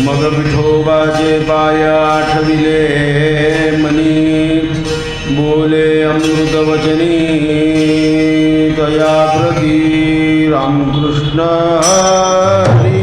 मग विठोबाचे पाय आठविले मनी बोले अमृत वचनी तया प्रती रामकृष्ण हरी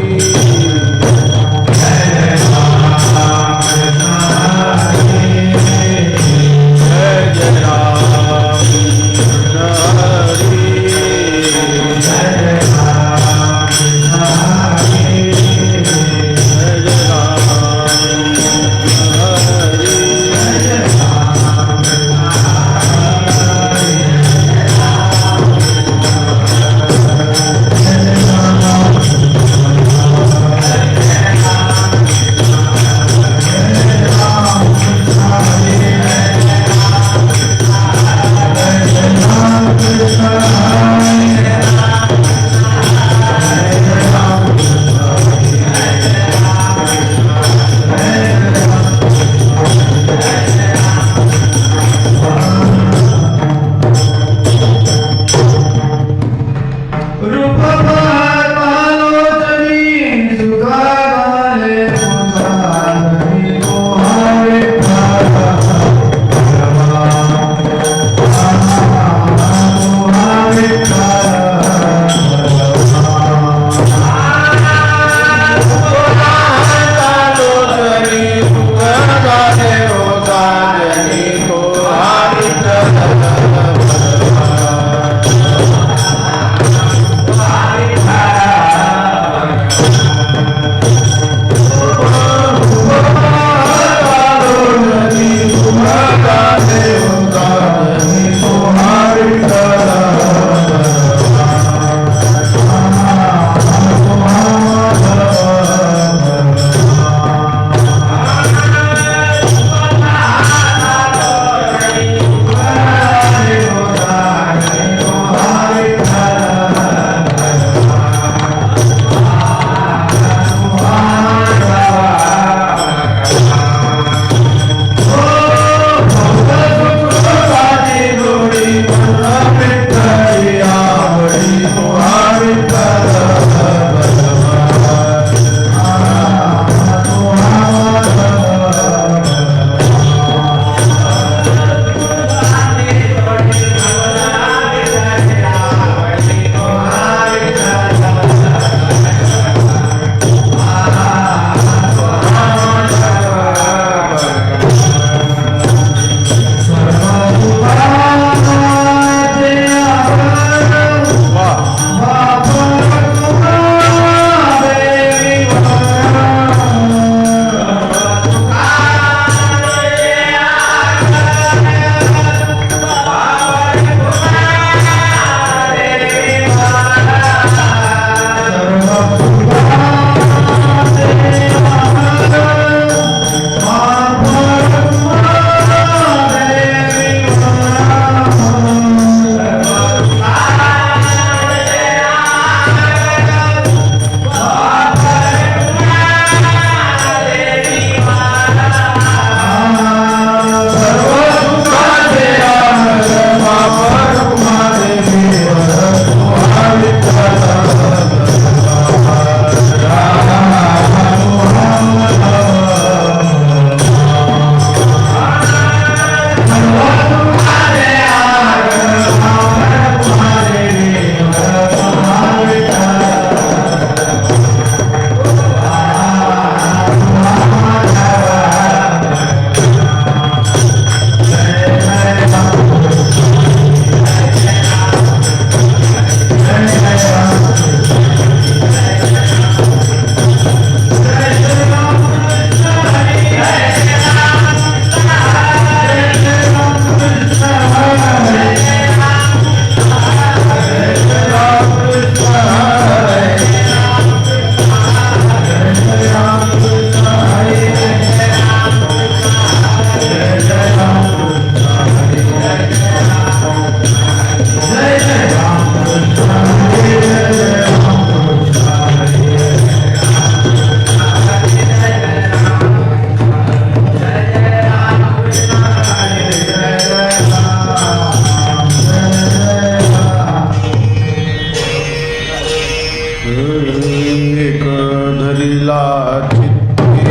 चित्ते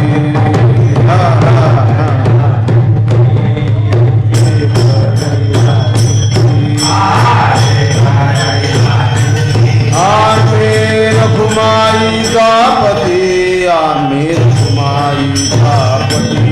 हा हा हा आमे रघुमाई का पति आमे रघुमाई का पति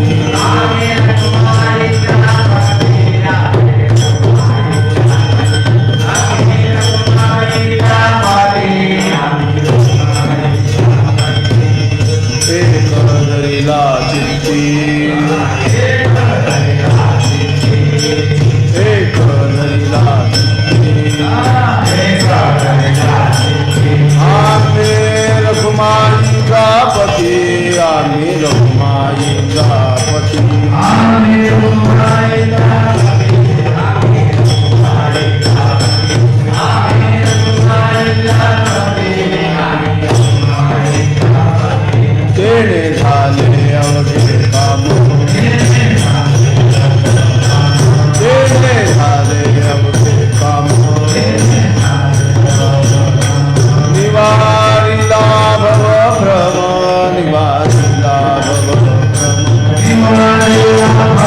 Hare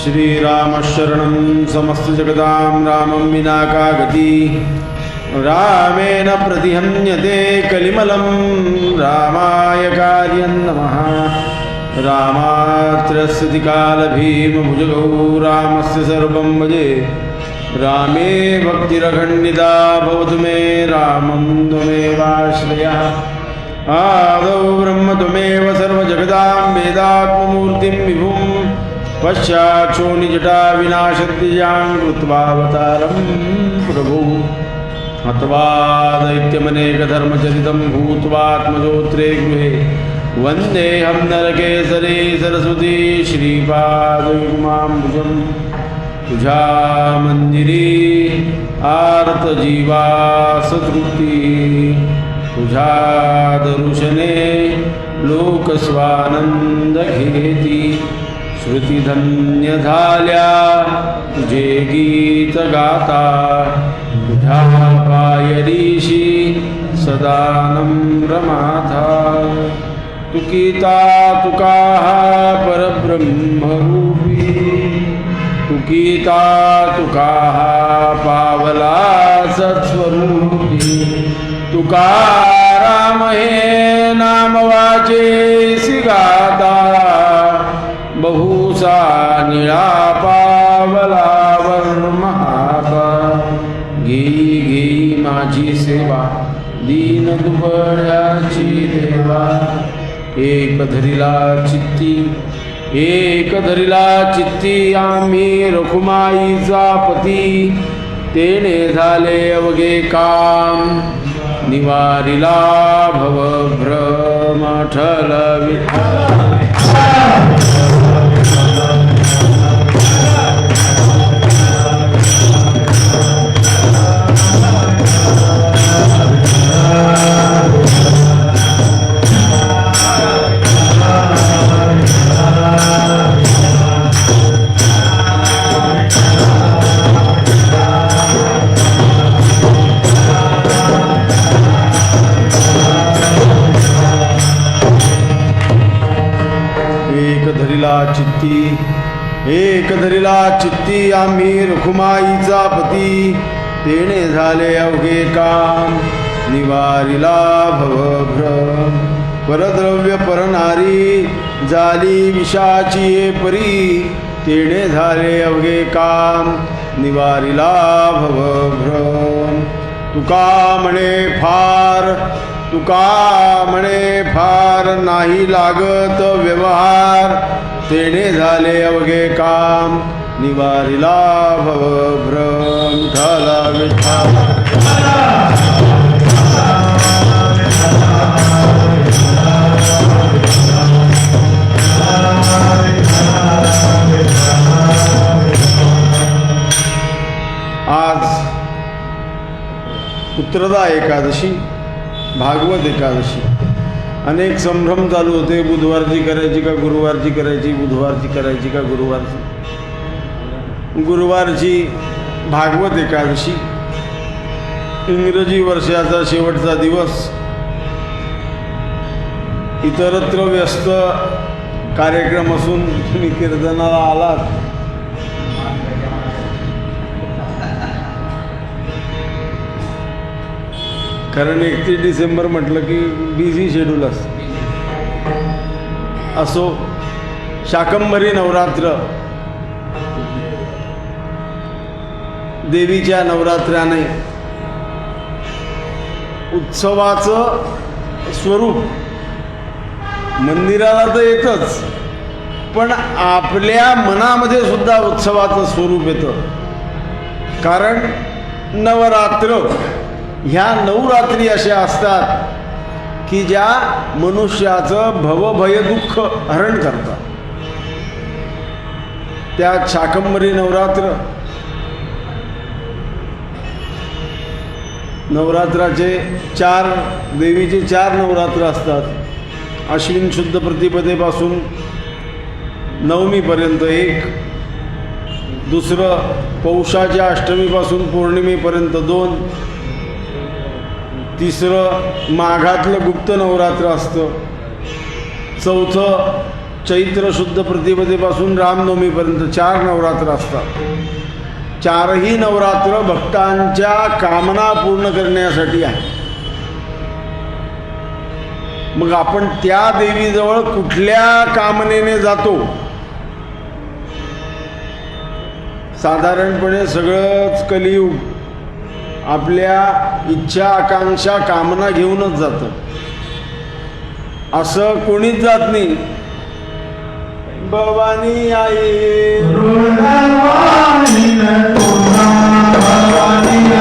श्रीरामशरणं समस्तजगदां रामं विना का गति रामेण प्रतिहन्यते कलिमलं रामाय कार्यं नमः रामात्रस्य कालभीमभुजगौ रामस्य सर्वं भजे रामे भक्तिरखण्डिता भवतु मे रामं त्वमेवाश्रयः आदौ ब्रह्म त्वमेव सर्वजगदां वेदात्ममूर्तिं विभुं पश्चाक्षो निजटा विनाशद्विजां कृत्वावतारं प्रभु हत्वा दैत्यमनेकधर्मचरितं भूत्वात्मजोत्रे गृहे वन्देऽहं नरकेसरी सरस्वती श्रीपादयुग्माम्बुजं तुझा मंदिरी आर्तजीवा सतृप्ती तुझा दर्शने लोकस्वानंद घेती श्रुतिधन्य झाल्या तुझे गीत गाता तुझ्या पायरीशी सदा नम्रमाथा तुकिता तुका परब्रह्मरूपी तुकिता तुका पावला सत्स्वरूपी तुकाराम हे नाम वाचेसी गाता बहुसा निळा पावला वर्महाता घेई घेई माझी सेवा दीन दुबळ्याची देवा एक धरिला चित्ती आम्ही रखुमाईचा पती तेने झाले अवघे काम निवारिला भवभ्रम ठल एक धरिला चित्ती आम्ही रखुमाईचा पती तेने झाले अवघे काम निवारिला भवभ्रम परद्रव्य परनारी झाली विषाची परी तेने झाले अवघे काम निवारिला भवभ्रम तुका म्हणे फार नाही लागत व्यवहार तेने झाले अवघे काम निवारिला भवभ्रम झाला विठ्ठल आज पुत्रदा एकादशी भागवत एकादशी अनेक संभ्रम चालू होते. बुधवारची करायची का गुरुवारची करायची, बुधवारची करायची का गुरुवारची. गुरुवारची भागवत एकादशी, इंग्रजी वर्षाचा शेवटचा दिवस. इतरत्र व्यस्त कार्यक्रम असून तुम्ही कीर्तनाला आलात. कारण 31 डिसेंबर म्हटलं की बिझी शेड्यूल असो. शाकंभरी नवरात्र, देवीच्या नवरात्राने उत्सवाचं स्वरूप मंदिराला तर येतच, पण आपल्या मनामध्ये सुद्धा उत्सवाचं स्वरूप येतं. कारण नवरात्र ह्या 9 रात्री अशा असतात की ज्या मनुष्याचं भवभय दुःख हरण करतात. त्या शाकंभरी नवरात्र, नवरात्राचे 4 देवीचे 4 नवरात्र असतात. अश्विन शुद्ध प्रतिपदेपासून नवमीपर्यंत एक, दुसरं पौषाच्या अष्टमीपासून पौर्णिमेपर्यंत 2, तिसरं माघातलं गुप्त नवरात्र असतं, चौथं चैत्र शुद्ध प्रतिपदेपासून रामनवमीपर्यंत 4 नवरात्र असतात. 4ही नवरात्र भक्तांच्या कामना पूर्ण करण्यासाठी आहे. मग आपण त्या देवीजवळ कुठल्या कामनेने जातो? साधारणपणे सगळंच कलियुग आपल्या इच्छा आकांक्षा कामना घेऊनच जातं. असं कोणीच जात नाही. भवानी आई Bhavani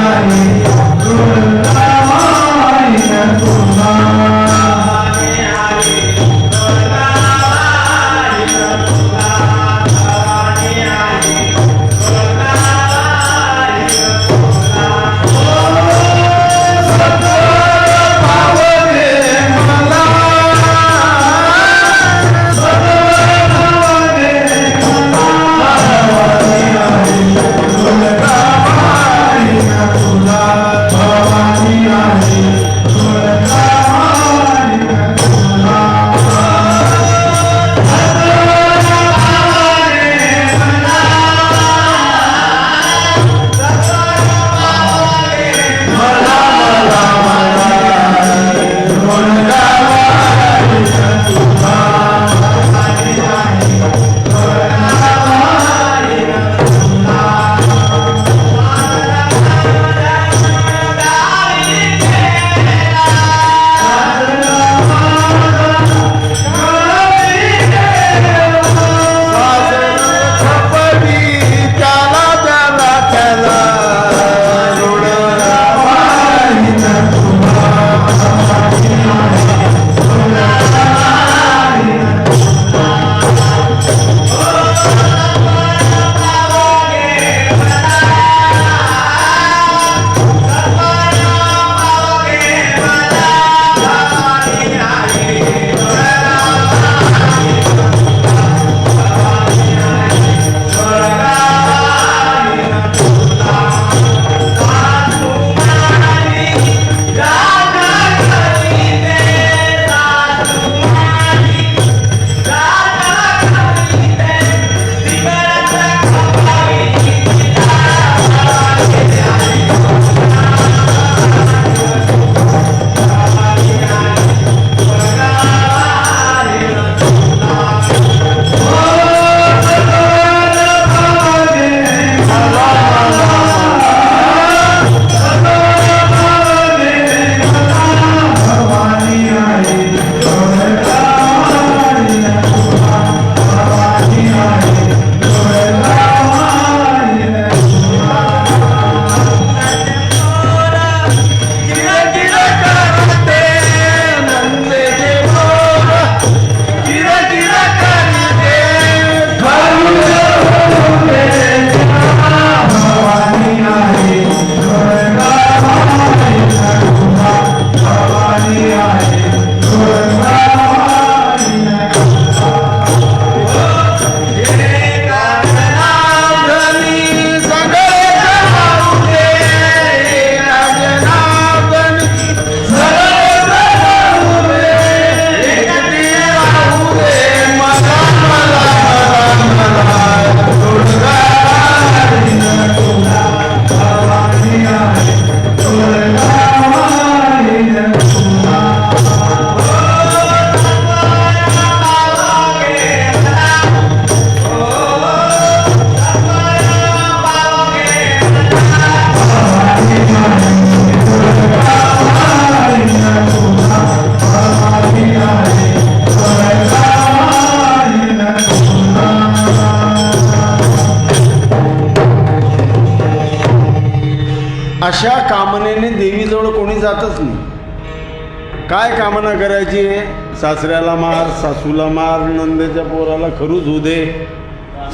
नाही. काय कामना करायची आहे? सासऱ्याला मार, सासूला मार, नंदेच्या पोराला खरूच होऊ दे,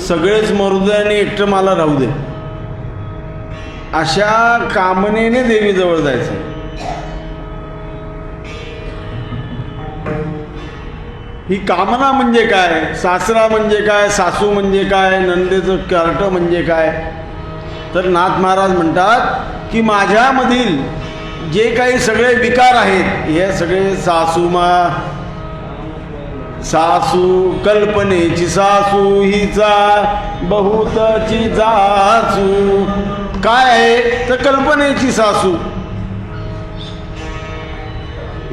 सगळेच मरू दे आणि एकटं मला राहू दे, अशा कामनेने देवीजवळ जायचं. ही कामना म्हणजे काय? सासरा म्हणजे काय? सासू म्हणजे काय? नंदेचं कार्ट म्हणजे काय? तर नाथ महाराज म्हणतात की माझ्यामधील जे काही सगळे विकार आहेत, हे सगळे सासू कल्पनेची सासू हिचा बहुतची जासू. काय आहे? तर कल्पनेची सासू.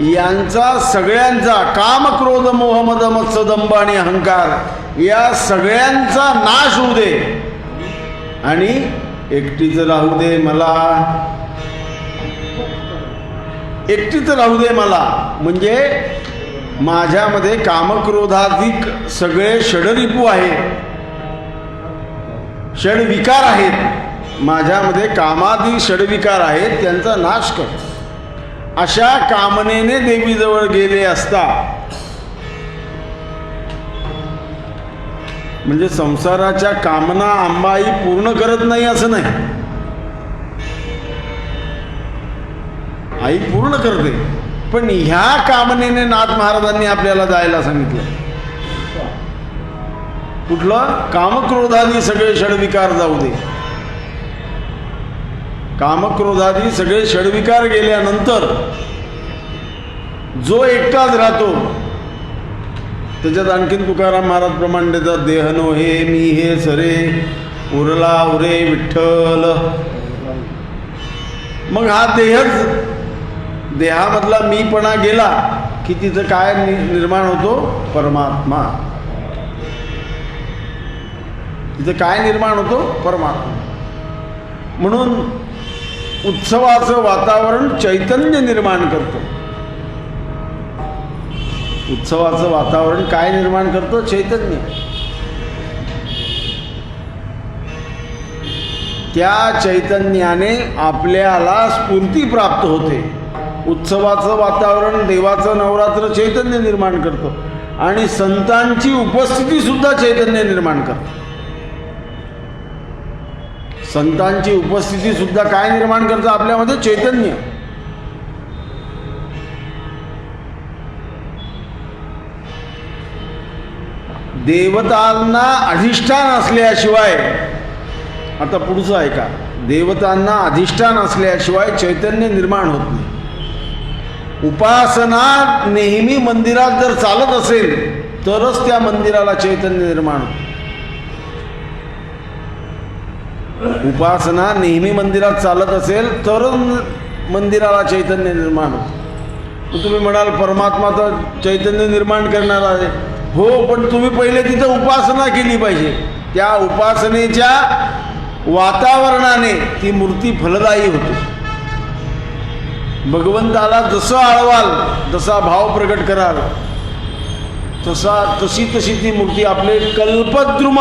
यांचा सगळ्यांचा काम, क्रोध, मोह, मद, मत्सर, दंभ आणि अहंकार या सगळ्यांचा नाश होऊ दे आणि एकटीच राहू दे मला. एकटीच राहू दे मला म्हणजे माझ्यामध्ये कामक्रोधाधिक सगळे षडरिपू आहेत, षडविकार आहेत, माझ्यामध्ये कामाधिक षडविकार आहेत, त्यांचा नाश कर. अशा कामनेने देवीजवळ गेले असता म्हणजे संसाराच्या कामना अंबाई पूर्ण करत नाही असं नाही, आई पूर्ण करते. पण ह्या कामनेने नाथ महाराजांनी आपल्याला जायला सांगितलं. कुठलं? कामक्रोधादी सगळे षडविकार जाऊ दे. कामक्रोधादी सगळे षडविकार गेल्यानंतर जो एकटाच राहतो, त्याच्यात आणखीन तुकाराम महाराज प्रमाण देतात, देह नो हे मी हे सरे उरला उरे विठ्ठल. मग हा देहामधला मीपणा गेला की तिथं काय निर्माण होतो? परमात्मा. तिथं काय निर्माण होतो? परमात्मा. म्हणून उत्सवाचं वातावरण चैतन्य निर्माण करतं. उत्सवाचं वातावरण काय निर्माण करतं? चैतन्य. त्या चैतन्याने आपल्याला स्फूर्ती प्राप्त होते. उत्सवाचं वातावरण, देवाचं नवरात्र चैतन्य निर्माण करतं आणि संतांची उपस्थिती सुद्धा चैतन्य निर्माण करतं. संतांची उपस्थिती सुद्धा काय निर्माण करतं? आपल्यामध्ये चैतन्य. देवतांना अधिष्ठान असल्याशिवाय, आता पुढचं ऐका, देवतांना अधिष्ठान असल्याशिवाय चैतन्य निर्माण होत नाही. उपासना नेहमी मंदिरात जर चालत असेल तरच त्या मंदिराला चैतन्य निर्माण होतं. उपासना नेहमी मंदिरात चालत असेल तरच मंदिराला चैतन्य निर्माण होतं. तुम्ही म्हणाल परमात्माचं चैतन्य निर्माण करणार आहे. हो, पण तुम्ही पहिले तिथं उपासना केली पाहिजे. त्या उपासनेच्या वातावरणाने ती मूर्ती फलदायी होते. भगवंताला जसं आळवाल, जसा भाव प्रकट कराल, तशी ती मूर्ती आपले कल्पद्रुम,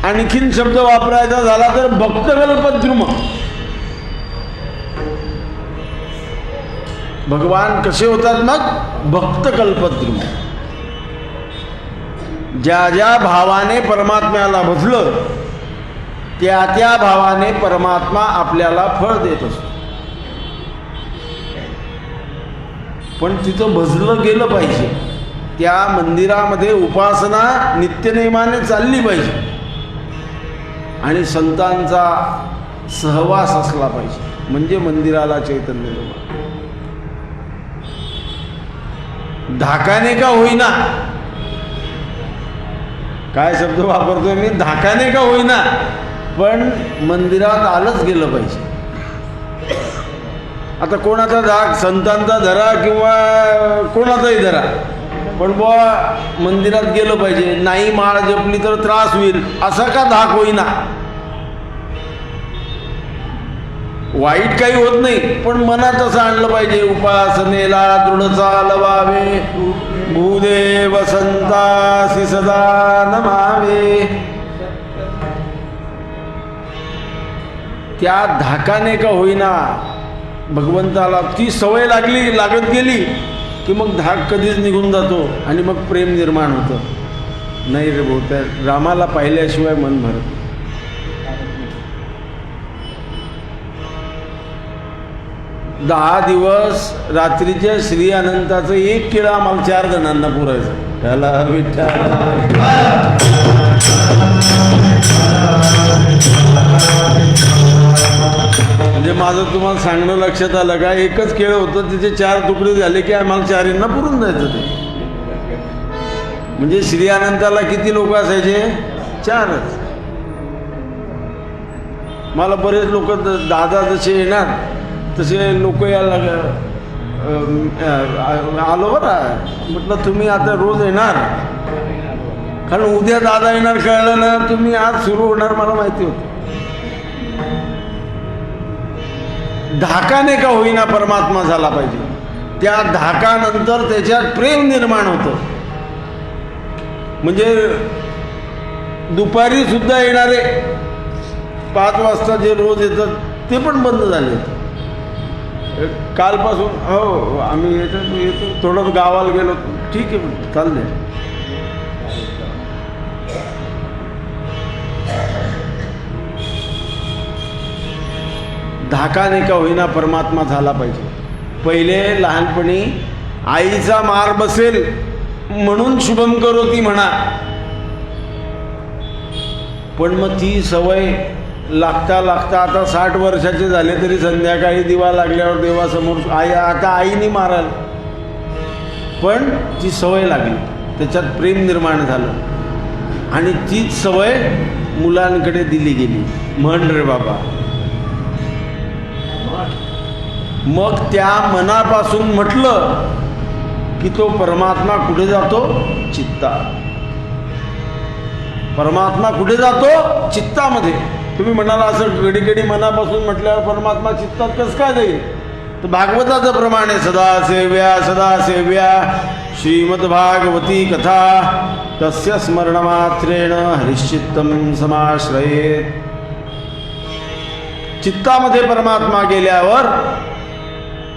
आणखीन शब्द वापरायचा झाला तर भक्तकल्पद्रुम. भगवान कसे होतात मग? भक्तकल्पद्रुम. ज्या ज्या भावाने परमात्म्याला भजलं त्या त्या भावाने परमात्मा आपल्याला फळ देत असतो. पण तिथं भजलं गेलं पाहिजे. त्या मंदिरामध्ये उपासना नित्यनेमाने चालली पाहिजे आणि संतांचा सहवास असला पाहिजे, म्हणजे मंदिराला चैतन्य निर्माण. धाकाने का होईना, काय शब्द वापरतोय मी? धाकाने का होईना, पण मंदिरात आलंच गेलं पाहिजे. आता कोणाचा धाक, संतांचा धरा किंवा कोणाचाही धरा, पण बुवा मंदिरात गेलं पाहिजे. नाही माळ जपली तर त्रास होईल असा का धाक होईना. वाईट काही होत नाही, पण मनात असं आणलं पाहिजे. उपासनेला दृढ चालवावे, भूदेव संतासी सदा नमावे. त्या धाकाने का होईना भगवंताला ती सवय लागत गेली की मग धाक कधीच निघून जातो आणि मग प्रेम निर्माण होतं. नाही रे भाऊ, त्या रामाला पाहिल्याशिवाय मन भरत. 10 दिवस रात्रीच्या श्री अनंताचं एक केळं आम्हाला 4 जणांना पुरायचं. त्याला म्हणजे माझं तुम्हाला सांगणं लक्षात आलं का, एकच केळं होतं, तिचे 4 तुकडे झाले की आम्हाला 4 पुरून जायचं ते. म्हणजे श्री अनंताला किती लोक असायचे? 4च. मला बरेच लोक दादा जसे येणार तसे लोक यायला आलो बरं. म्हटलं तुम्ही आता रोज येणार, कारण उद्या दादा येणार कळलं ना, तुम्ही आज सुरू होणार मला माहिती होतं. धाकाने का होईना परमात्मा झाला पाहिजे. त्या धाकानंतर त्याच्यात प्रेम निर्माण होतं. म्हणजे दुपारी सुद्धा येणारे 5 वाजता जे रोज येतात ते पण बंद झाले. कालपासून हो आम्ही येतो थोडं गावाला गेलो. ठीक आहे चालले. धाकाने का होईना परमात्मा झाला पाहिजे. पहिले लहानपणी आईचा मार बसेल म्हणून शुभम करोती म्हणा, पण मग ती सवय लागता आता 60 वर्षाचे झाले तरी संध्याकाळी दिवा लागल्यावर देवासमोर आता आईने माराल, पण ती सवय लागली, त्याच्यात प्रेम निर्माण झालं आणि तीच सवय मुलांकडे दिली गेली. म्हण रे बाबा. मग त्या मनापासून म्हटलं की तो परमात्मा कुठे जातो? चित्तात. परमात्मा कुठे जातो? चित्तामध्ये. तुम्ही म्हणाला असं घडी मनापासून म्हटल्यावर परमात्मा चित्तात कसं काय जाईल? तर भागवताचं प्रमाण आहे. सदा सेव्या श्रीमद्भागवती कथा तस्य स्मरणमात्रेण हरिश्चित्तम समाश्रयेत. चित्तामध्ये परमात्मा गेल्यावर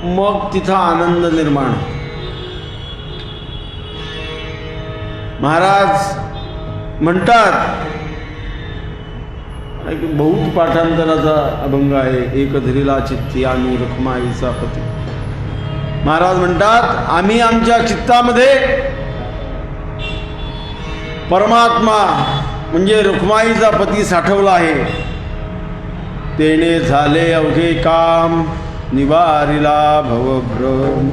मग तिथं आनंद निर्माण. महाराज म्हणतात, बहुत पाठांतराचा अभंग आहे, एक धरीला चित्ती आम्ही रखुमाईचा पती. महाराज म्हणतात आम्ही आमच्या चित्तामध्ये परमात्मा म्हणजे रखुमाईचा पती साठवला आहे. तेने झाले अवघे काम निवारिला भवभ्रम.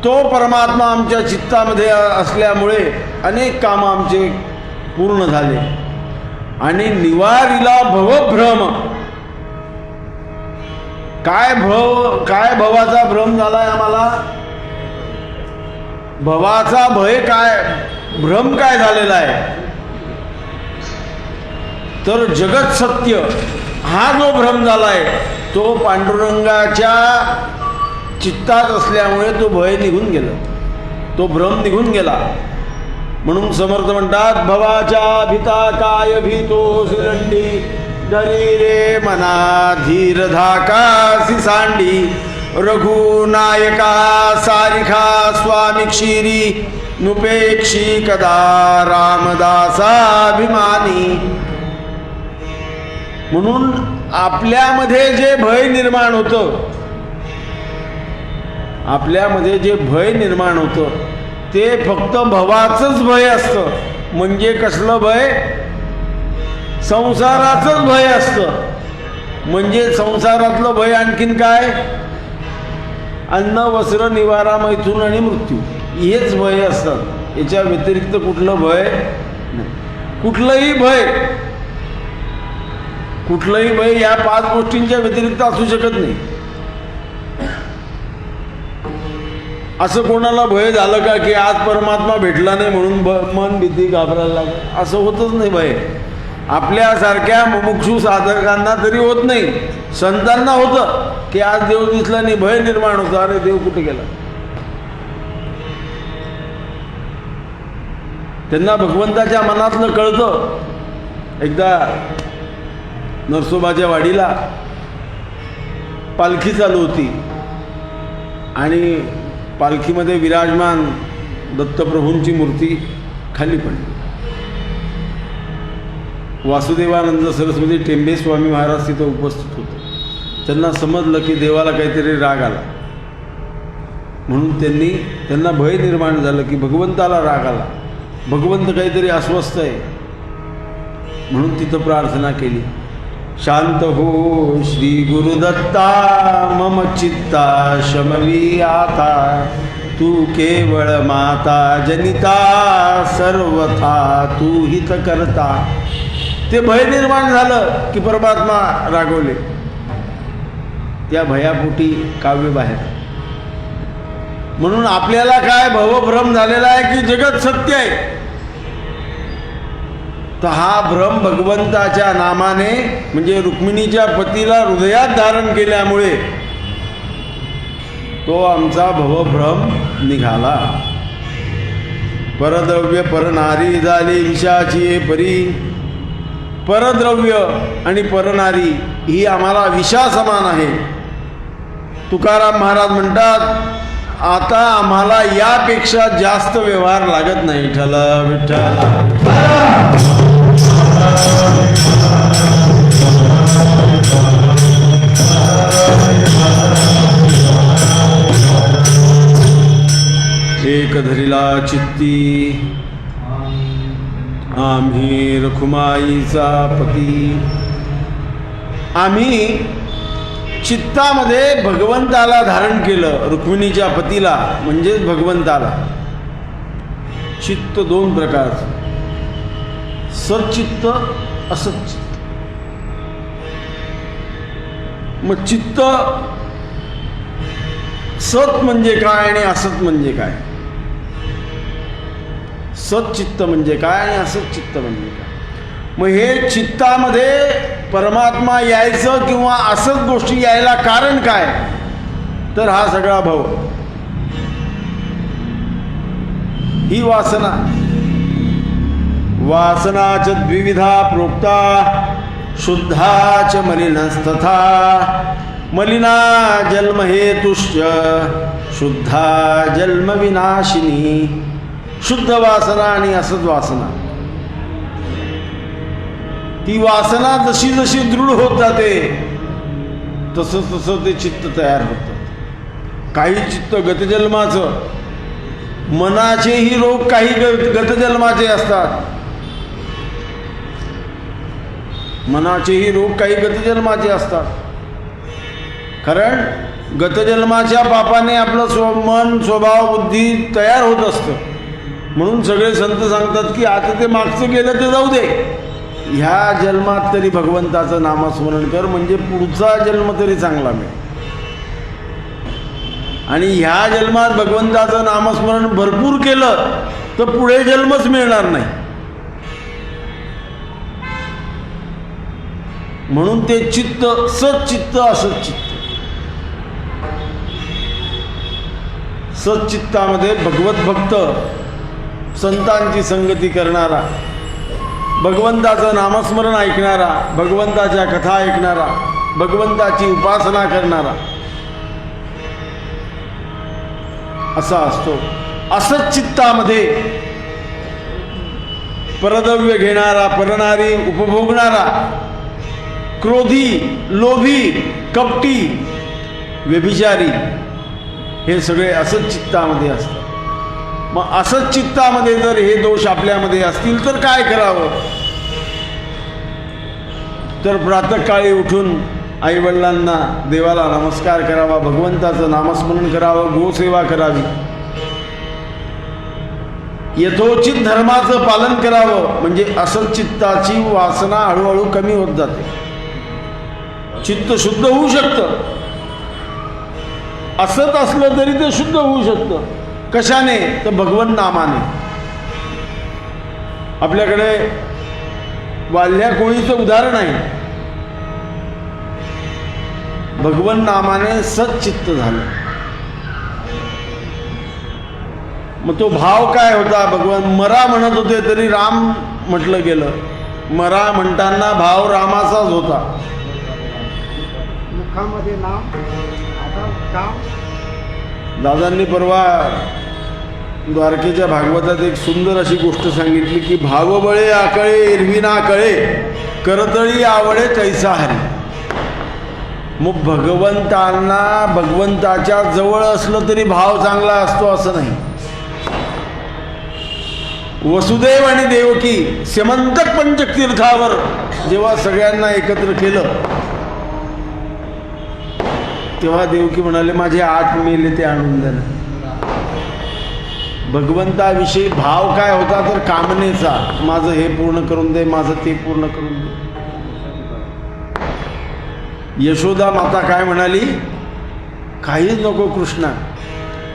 तो परमात्मा आमच्या चित्तामध्ये असल्यामुळे अनेक कामं आमचे पूर्ण झाले आणि निवारिला भवभ्रम. काय भवाचा भ्रम झालाय आम्हाला? भवाचा भय काय, भ्रम काय झालेला आहे? तर जगत सत्य हा जो भ्रम झालाय तो पांडुरंगाच्या चित्तात असल्यामुळे तो भय निघून गेला, तो भ्रम निघून गेला. म्हणून समर्थ म्हणतात भवाच्या भीता काय भीतो सिरंडी धरी रे मना धीर धाकासी सांडी रघुनायका सारिखा स्वामी क्षीरी नुपेक्षी कदा रामदासाभिमानी. म्हणून आपल्यामध्ये जे भय निर्माण होतं, आपल्यामध्ये जे भय निर्माण होतं ते फक्त भवाचंच भय असतं. म्हणजे कसलं भय? संसाराचंच भय असतं. म्हणजे संसारातलं भय आणखीन काय? अन्न वस्त्र निवारा मैथुन आणि मृत्यू, हेच भय असतात. याच्या व्यतिरिक्त कुठलं भय नाही. कुठलंही भय या 5 गोष्टींच्या व्यतिरिक्त असू शकत नाही. असं कोणाला भय झालं का की आज परमात्मा भेटला नाही म्हणून मन भीती घाबरायला लागलं? असं होतच नाही भय. आपल्यासारख्या मुमुक्षू साधकांना तरी होत नाही, संतांना होतं की आज देव दिसला नाही, भय निर्माण होतं, अरे देव कुठे गेला. त्यांना भगवंताच्या मनातलं कळतं. एकदा नरसोबाच्या वाडीला पालखी चालू होती आणि पालखीमध्ये विराजमान दत्तप्रभूंची मूर्ती खाली पडली. वासुदेवानंद सरस्वती टेंबे स्वामी महाराज तिथं उपस्थित होते. त्यांना समजलं की देवाला काहीतरी राग आला, म्हणून त्यांना भय निर्माण झालं की भगवंताला राग आला, भगवंत काहीतरी अस्वस्थ आहे, म्हणून तिथं प्रार्थना केली. शांत हो श्री गुरुदत्ता मम चित्ता शमवी आता, तू केवळ माता जनिता सर्वथा तू हित करता. ते भय निर्माण झालं की परमात्मा रागवले. त्या भयापोटी काव्य बाहेर. म्हणून आपल्याला काय भवभ्रम झालेला आहे की जगत सत्य आहे, तर हा भ्रम भगवंताच्या नामाने म्हणजे रुक्मिणीच्या पतीला हृदयात धारण केल्यामुळे तो आमचा भवभ्रम निघाला. परद्रव्य परनारी झाली विषाची परी. परद्रव्य आणि परनारी ही आम्हाला विषा समान आहे. तुकाराम महाराज म्हणतात, आता आम्हाला यापेक्षा जास्त व्यवहार लागत नाही. विठ्ठल विठ्ठल. एक धरिला चित्ती आम्ही रखुमाईचा पती. आम्ही चित्तामध्ये भगवंताला धारण केलं, रुक्मिणीच्या पतीला म्हणजेच भगवंताला. चित्त दोन प्रकारचं, सच्चित्त असच्चित्त. मग चित्त सत म्हणजे काय आणि असत म्हणजे काय? सच्चित्त म्हणजे काय आणि असच्चित्त म्हणजे काय? मग हे चित्तामध्ये परमात्मा यायचं किंवा असंच गोष्टी यायला कारण काय? तर हा सगळा भाव, ही वासना. वासनाच द्विविधा प्रोक्ता शुद्धाच मलिनस्तथा. मलिना जन्म हेतुश्च शुद्धा जन्म विनाशिनी. शुद्ध वासना आणि असद वासना. ती वासना जशी जशी दृढ होत जाते तसं तसं ते चित्त तयार होतं. काही चित्त गतजन्माचं, मनाचेही रोग काही गतजन्माचे असतात. मनाचेही रोग काही गतजन्माचे असतात. कारण गतजन्माच्या पापाने आपलं मन स्वभाव बुद्धी तयार होत असतं. म्हणून सगळे संत सांगतात की आता ते मागचं गेलं ते जाऊ दे, ह्या जन्मात तरी भगवंताचं नामस्मरण कर, म्हणजे पुढचा जन्म तरी चांगला मिळेल. आणि ह्या जन्मात भगवंताचं नामस्मरण भरपूर केलं तर पुढे जन्मच मिळणार नाही. म्हणून ते चित्त सच्चित्त असच्चित्त. सच्चित्तामध्ये भगवत भक्त, संतांची संगती करणारा, भगवंताचं नामस्मरण ऐकणारा, भगवंताच्या कथा ऐकणारा, भगवंताची उपासना करणारा असा असतो. असंच चित्तामध्ये परद्रव्य घेणारा, परनारी उपभोगणारा, क्रोधी, लोभी, कपटी, व्यभिचारी हे सगळे असंच चित्तामध्ये असतात. मग असंच चित्तामध्ये जर हे दोष आपल्यामध्ये असतील तर काय करावं? तर प्रातःकाळी उठून आईवडिलांना, देवाला नमस्कार करावा, भगवंताचं नामस्मरण करावं, गोसेवा करावी, यथोचित धर्माचं पालन करावं. म्हणजे असंच चित्ताची वासना हळूहळू कमी होत जाते. चित्त शुद्ध होऊ शकतं. असत असलं तरी ते शुद्ध होऊ शकतं. कशाने? तर भगवंत नामाने. आपल्याकडे वाल्ह्या कोळीचं उदाहरण आहे. भगवंत नामाने सच्चित्त झालं. मग तो भाव काय होता? भगवान मरा म्हणत होते तरी राम म्हटलं गेलं. मरा म्हणताना भाव रामाचाच होता. सुखामध्ये नाम आता काम. दादांनी परवा द्वारकेच्या भागवतात एक सुंदर अशी गोष्ट सांगितली की भावबळे आकळे एरवी ना कळे करतळी आवडे तैसा हरी. मग भगवंताच्या जवळ असलं तरी भाव चांगला असतो असं नाही. वसुदेव आणि देवकी स्यमंतक पंचतीर्थावर जेव्हा सगळ्यांना एकत्र केलं तेव्हा देवकी म्हणाले माझे 8 मेले ते आणून द्या. भगवंताविषयी भाव काय होता तर कामनेचा, माझं हे पूर्ण करून दे, माझं ते पूर्ण करून दे. यशोदा माता काय म्हणाली, काहीच नको कृष्णा,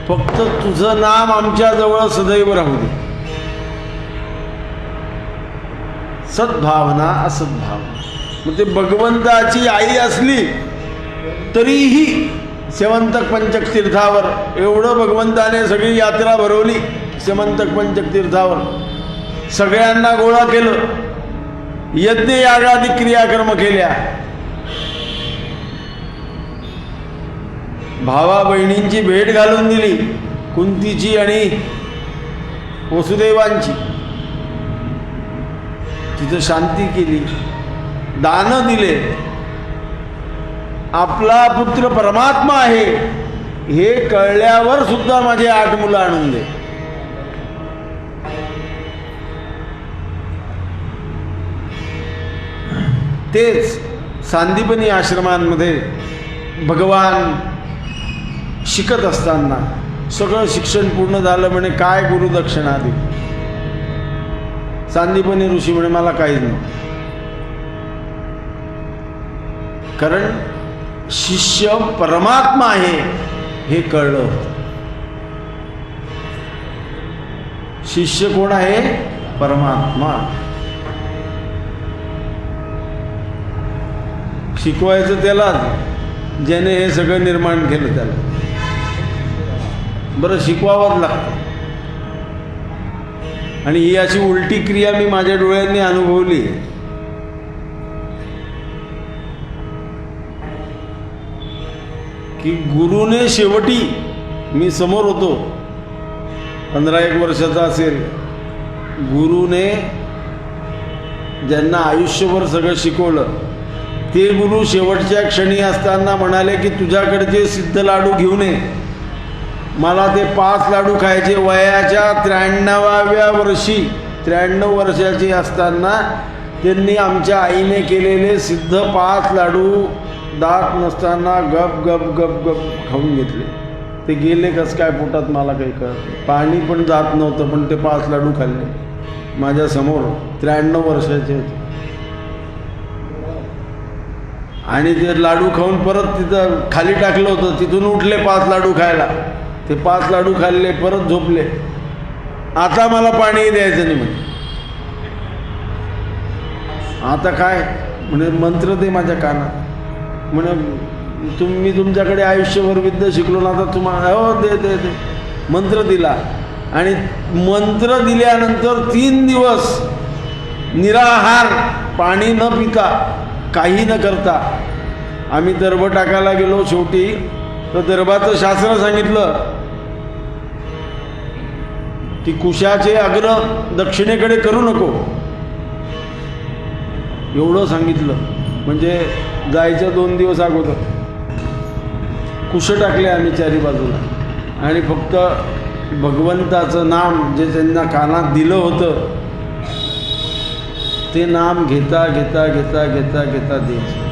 फक्त तुझं नाम आमच्या जवळ सदैव राहू दे. सद्भावना असद्भावना. मग ते भगवंताची आई असली तरीही स्यमंतक पंचक तीर्थावर एवढं भगवंताने सगळी यात्रा भरवली. स्यमंतक पंचक तीर्थावर सगळ्यांना गोळा केलं, यज्ञ यागादी क्रियाकर्म केल्या, भावा बहिणींची भेट घालून दिली, कुंतीची आणि वसुदेवांची. तिथं शांती केली, दान दिले. आपला पुत्र परमात्मा आहे हे कळल्यावर सुद्धा माझे 8 मुलं आणून दे. तेच सांदीपनी आश्रमांमध्ये भगवान शिकत असताना सगळं शिक्षण पूर्ण झालं म्हणे काय गुरुदक्षिणा दे. सांदीपनी ऋषी म्हणे मला काहीच नाही. कारण शिष्य परमात्मा आहे हे कळलं. शिष्य कोण आहे, परमात्मा. शिकवायचं त्यालाच ज्याने हे सगळं निर्माण केलं त्याला. बरं, शिकवावंच लागतं. आणि ही अशी उलटी क्रिया मी माझ्या डोळ्यांनी अनुभवली. की गुरुने शेवटी, मी समोर होतो, 15-1 वर्षाचा असेल, गुरुने ज्यांना आयुष्यभर सगळं शिकवलं ते गुरु शेवटच्या क्षणी असताना म्हणाले की तुझ्याकडचे सिद्ध लाडू घेऊन ये, मला ते 5 लाडू खायचे. वयाच्या 93व्या वर्षी, 93 वर्षाचे असताना त्यांनी आमच्या आईने केलेले सिद्ध 5 लाडू दात नसताना गप गप गप गप खाऊन घेतले. ते गेले कस काय पोटात मला काही कळत. पाणी पण जात नव्हतं पण ते 5 लाडू खाल्ले माझ्यासमोर. 93 वर्षाचे होते. आणि ते लाडू खाऊन परत तिथं खाली टाकलं होतं, तिथून उठले 5 लाडू खायला. ते 5 लाडू खाल्ले, परत झोपले. आता मला पाणी द्यायचं नाही म्हणे. आता काय म्हणे, मंत्र दे माझ्या कानात. म्हणे मी तुमच्याकडे आयुष्यभर विद्या शिकलो ना, आता तुम्हाला हो दे दे दे. मंत्र दिला आणि मंत्र दिल्यानंतर 3 दिवस निराहार, पाणी न पिता, काही न करता आम्ही दर्भ टाकायला गेलो. शेवटी तर दर्भाचं शास्त्र सांगितलं की कुशाचे अग्र दक्षिणेकडे करू नको, एवढं सांगितलं. म्हणजे जायच्या 2 दिवस अगोदर कुश टाकले आम्ही 4 बाजूला आणि फक्त भगवंताचं नाम जे त्यांना कानात दिलं होतं ते नाम घेता घेता घेता घेता घेता द्यायचं.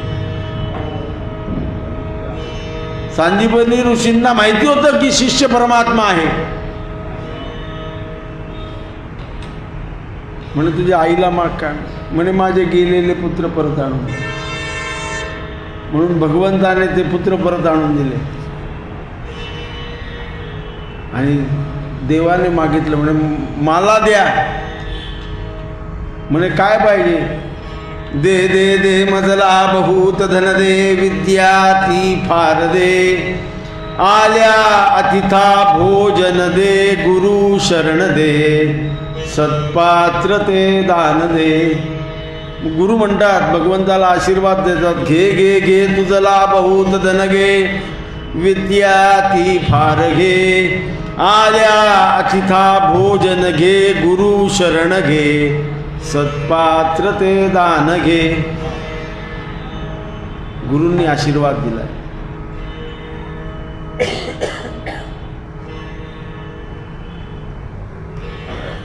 सांदीपनी ऋषींना माहिती होतं की शिष्य परमात्मा आहे. म्हणे तुझ्या आईला माग काय, म्हणे माझे गेलेले पुत्र परत आणून. म्हणून भगवंताने ते पुत्र परत आणून दिले. आणि देवाने मागितलं, म्हणे मला द्या. म्हणे काय पाहिजे, दे दे दे मजला बहुत धन दे, विद्या ती फार दे, आल्या अतिथा भोजन दे, गुरु शरण दे, सत्पात्र ते दान दे. गुरु म्हणतात, भगवंताला आशीर्वाद देतात, घे घे घे तुझला बहुत धन घे, विद्या ती फार घे, आल्या अचिथा भोजन घे, गुरु शरण घे, सत्पात्र ते दान घे. गुरूंनी आशीर्वाद दिला.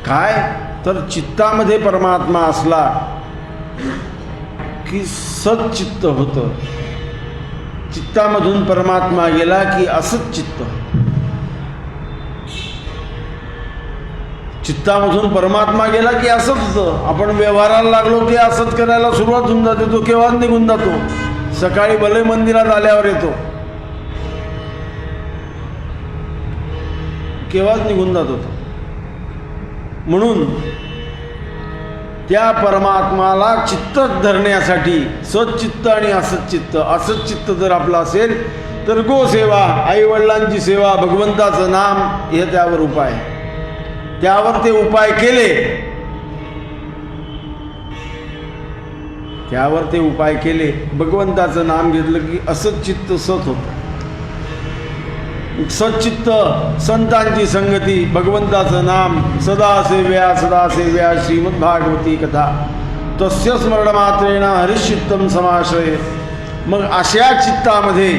काय तर चित्तामध्ये परमात्मा असला की सच्चित्त होतं. चित्तामधून परमात्मा गेला की असत चित्त. चित्तामधून परमात्मा गेला की असत होतं. आपण व्यवहाराला लागलो की असत करायला सुरुवात होऊन जाते. तो केव्हाच निघून जातो. सकाळी भले मंदिरात आल्यावर येतो, केव्हाच निघून जातो. म्हणून त्या परमात्माला चित्त धरण्यासाठी सच्चित्त आणि असच्चित्त. असच्चित्त जर आपलं असेल तर गोसेवा, आईवडिलांची सेवा, भगवंताचं नाम हे त्यावर उपाय. त्यावर ते उपाय केले, त्यावर ते उपाय केले, भगवंताचं नाम घेतलं की असच्चित्त सत होतं. सच्चित्त संतांची संगती, भगवंताचं नाम, सदा सेव्या श्रीमद्भागवती कथा, तस्य स्मरणमात्रेण हरिश्चित्तम समाश्रये. मग अशा चित्तामध्ये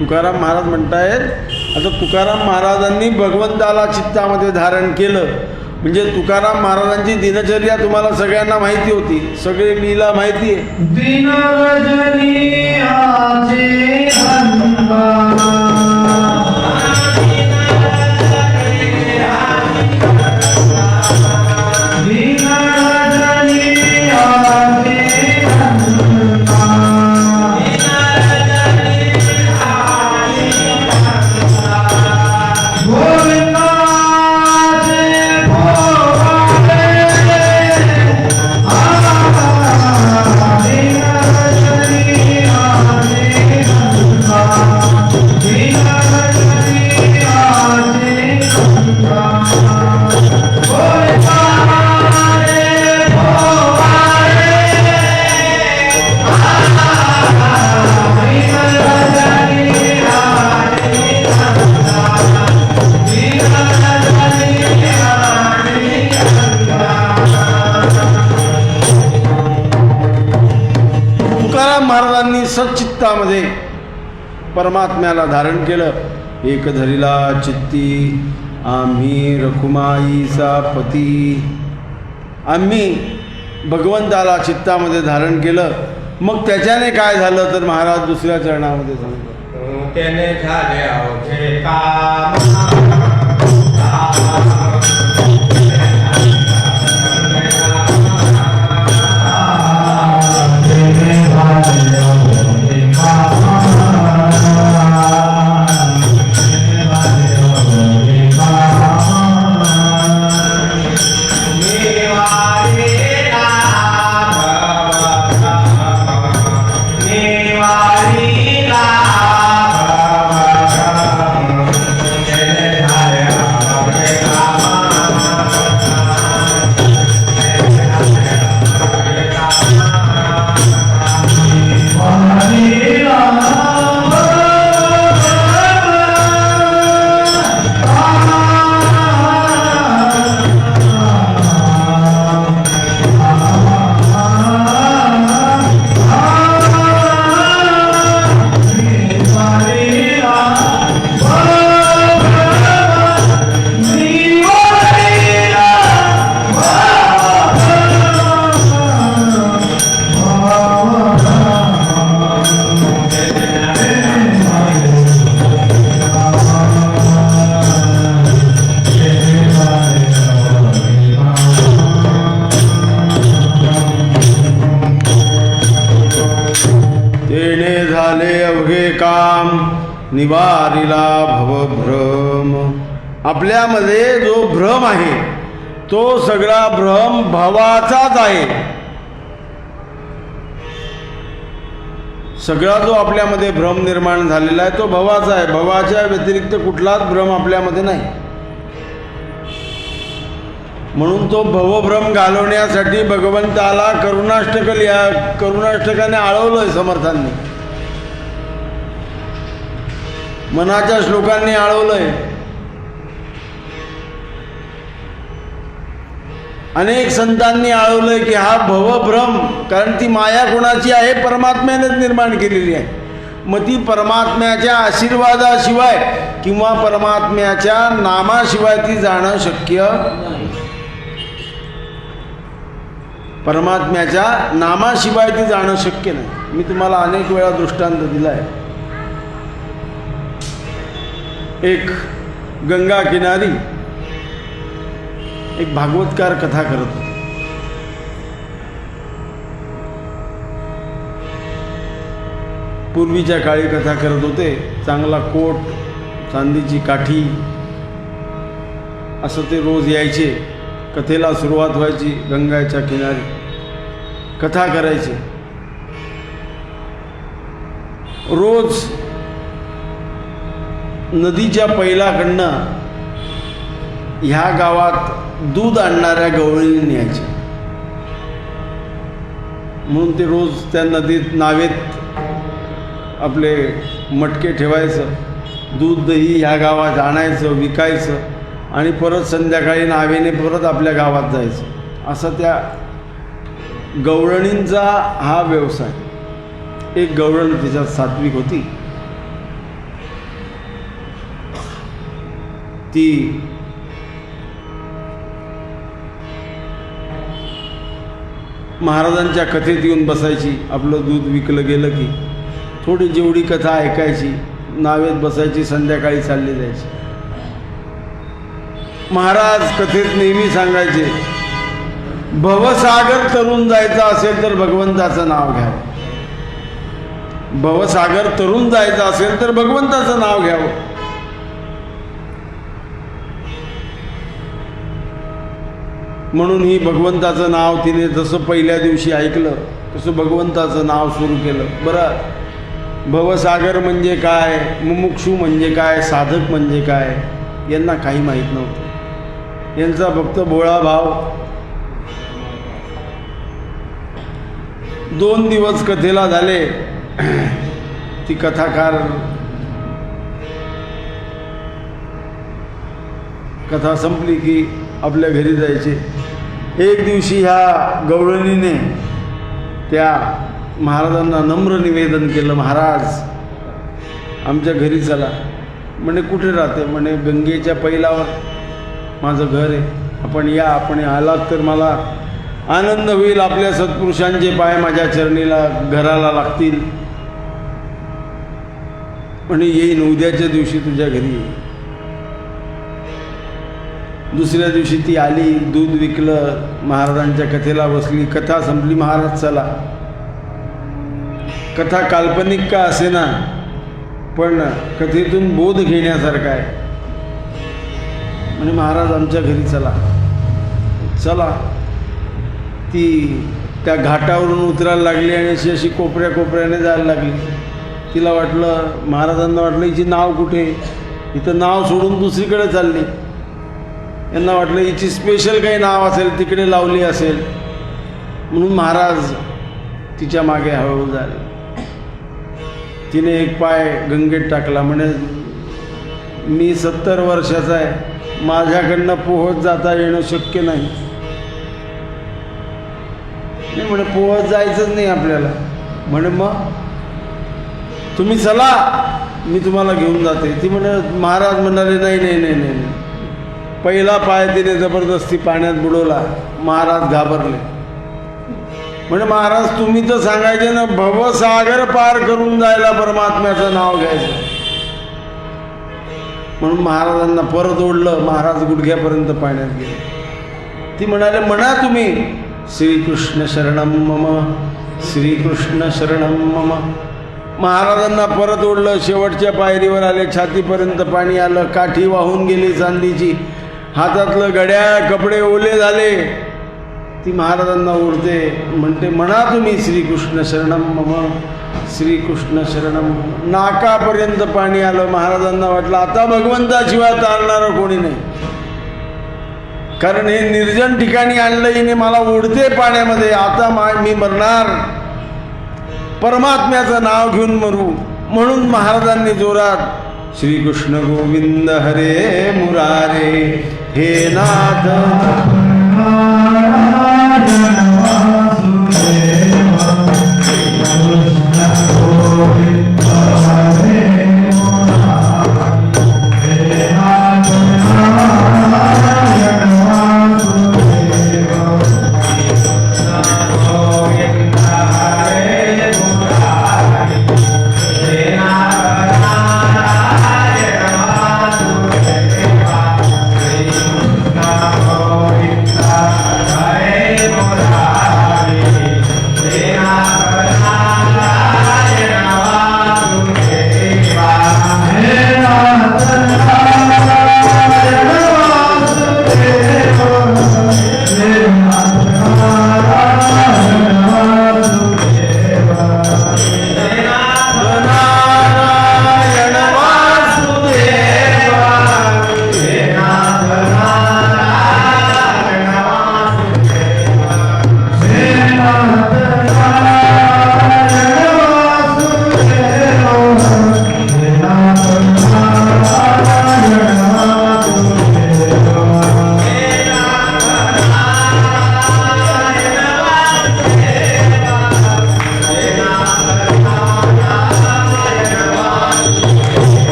तुकाराम महाराज म्हणतायत. आता तुकाराम महाराजांनी भगवंताला चित्तामध्ये धारण केलं म्हणजे तुकाराम महाराजांची दिनचर्या तुम्हाला सगळ्यांना माहिती होती, सगळे लीला माहिती आहे. दिन रजनी आजे सच्चित्तामध्ये परमात्म्याला धारण केलं. एक धरिला चित्ती आम्ही रखुमाईचा पती. आम्ही भगवंताला चित्तामध्ये धारण केलं. मग त्याच्याने काय झालं तर महाराज दुसऱ्या चरणामध्ये सांगतात, त्याने झाले अवघे काम. निवारिला भवभ्रम. आपल्यामध्ये जो भ्रम आहे तो सगळा भ्रम भवाचाच आहे. सगळा जो आपल्यामध्ये भ्रम निर्माण झालेला आहे तो भवाचा आहे. भवाच्या व्यतिरिक्त कुठलाच भ्रम आपल्यामध्ये नाही. म्हणून तो भवभ्रम घालवण्यासाठी भगवंताला करुणाष्टकाने आळवलंय समर्थांनी, मनाच्या श्लोकांनी आळवलंय. अनेक संतांनी आळवलंय की हा भवभ्रम, कारण ती माया कोणाची आहे? परमात्म्यानेच निर्माण केलेली आहे. मग ती परमात्म्याच्या आशीर्वादाशिवाय किंवा परमात्म्याच्या नामाशिवाय ती जाणं शक्य नाही. परमात्म्याच्या नामाशिवाय ती जाणं शक्य नाही. मी तुम्हाला अनेक वेळा दृष्टांत दिलाय. एक गंगा किनारी एक भागवतकार कथा करत होते. पूर्वीच्या काळी कथा करत होते. चांगला कोट, चांदीची काठी असं ते रोज यायचे. कथेला सुरुवात व्हायची गंगाच्या किनारी, कथा करायचे. रोज नदीच्या पैलाकडनं ह्या गावात दूध आणणाऱ्या गवळणी यायचे. म्हणून ते रोज त्या नदीत नावेत आपले मटके ठेवायचं, दूध दही ह्या गावात आणायचं, विकायचं आणि परत संध्याकाळी नावेने परत आपल्या गावात जायचं. असा त्या गवळणींचा हा व्यवसाय. एक गवळण तिच्यात सात्विक होती. ती महाराजांच्या कथेत येऊन बसायची. आपलं दूध विकलं गेलं की थोडी जेवढी कथा ऐकायची, नावेत बसायची, संध्याकाळी चालली जायची. महाराज कथेत नेहमी सांगायचे, भवसागर तरुण जायचा असेल तर भगवंताचं नाव घ्यावं. भवसागर तरुण जायचं असेल तर भगवंताचं नाव घ्यावं. म्हणून ही भगवंताचं नाव तिने जसं पहिल्या दिवशी ऐकलं तसं भगवंताचं नाव सुरू केलं. बरं, भवसागर म्हणजे काय, मुमुक्षू म्हणजे काय, साधक म्हणजे काय, यांना काही माहीत नव्हतं. यांचा फक्त भोळा भाव. 2 दिवस कथेला झाले. ती कथाकार कथा संपली की आपल्या घरी जायचे. एक दिवशी ह्या गवळणीने त्या महाराजांना नम्र निवेदन केलं, महाराज आमच्या घरी चला. म्हणे कुठे राहते? म्हणे गंगेच्या पैलावर माझं घर आहे. आपण या, आपण आलात तर मला आनंद होईल. आपल्या सत्पुरुषांचे पाय माझ्या चरणीला घराला लागतील. म्हणे येईन, उद्याच्या दिवशी तुझ्या घरी येईल. दुसऱ्या दिवशी ती आली, दूध विकलं, महाराजांच्या कथेला बसली. कथा संपली. महाराज चला. कथा काल्पनिक का असेना पण कथेतून बोध घेण्यासारखा आहे. म्हणजे महाराज आमच्या घरी चला. चला. ती त्या घाटावरून उतरायला लागली आणि अशी कोपऱ्या कोपऱ्याने जायला लागली. तिला वाटलं, महाराजांना वाटलं हिची नाव कुठे, इथं नाव सोडून दुसरीकडे चालली. यांना वाटलं हिची स्पेशल काही नाव असेल, तिकडे लावली असेल. म्हणून महाराज तिच्या मागे हळूहळू झाले. तिने एक पाय गंगेत टाकला. म्हणे मी 70 वर्षाचा आहे, माझ्याकडनं पोहत जाता येणं शक्य नाही. म्हणे पोहत जायचंच नाही आपल्याला. म्हणे मग तुम्ही चला, मी तुम्हाला घेऊन जाते. ती म्हणे, महाराज म्हणाले नाही नाही नाही नाही. पहिला पाय तिने जबरदस्ती पाण्यात बुडवला. महाराज घाबरले. म्हणजे महाराज तुम्ही तर सांगायचे ना, भवसागर पार करून जायला परमात्म्याचं नाव घ्यायचं. म्हणून महाराजांना परत ओढलं. महाराज गुडघ्यापर्यंत पाण्यात गेले. ती म्हणाले, म्हणा तुम्ही श्रीकृष्ण शरणम मम, श्रीकृष्ण शरणम मम. महाराजांना परत ओढलं. शेवटच्या पायरीवर आले. छातीपर्यंत पाणी आलं. काठी वाहून गेली चांदीची. हातातलं घड्याळ, कपडे ओले झाले. ती महाराजांना ओढते. म्हणते, म्हणा तुम्ही श्रीकृष्ण शरणम मम, श्रीकृष्ण शरणम. नाकापर्यंत पाणी आलं. महाराजांना वाटलं आता भगवंताशिवाय चालणारं कोणी नाही. कारण हे निर्जन ठिकाणी आणलं हिने, मला ओढते पाण्यामध्ये, आता मी मरणार, परमात्म्याचं नाव घेऊन मरू. म्हणून महाराजांनी जोरात श्रीकृष्ण गोविंद हरे मुरारे हे नाथ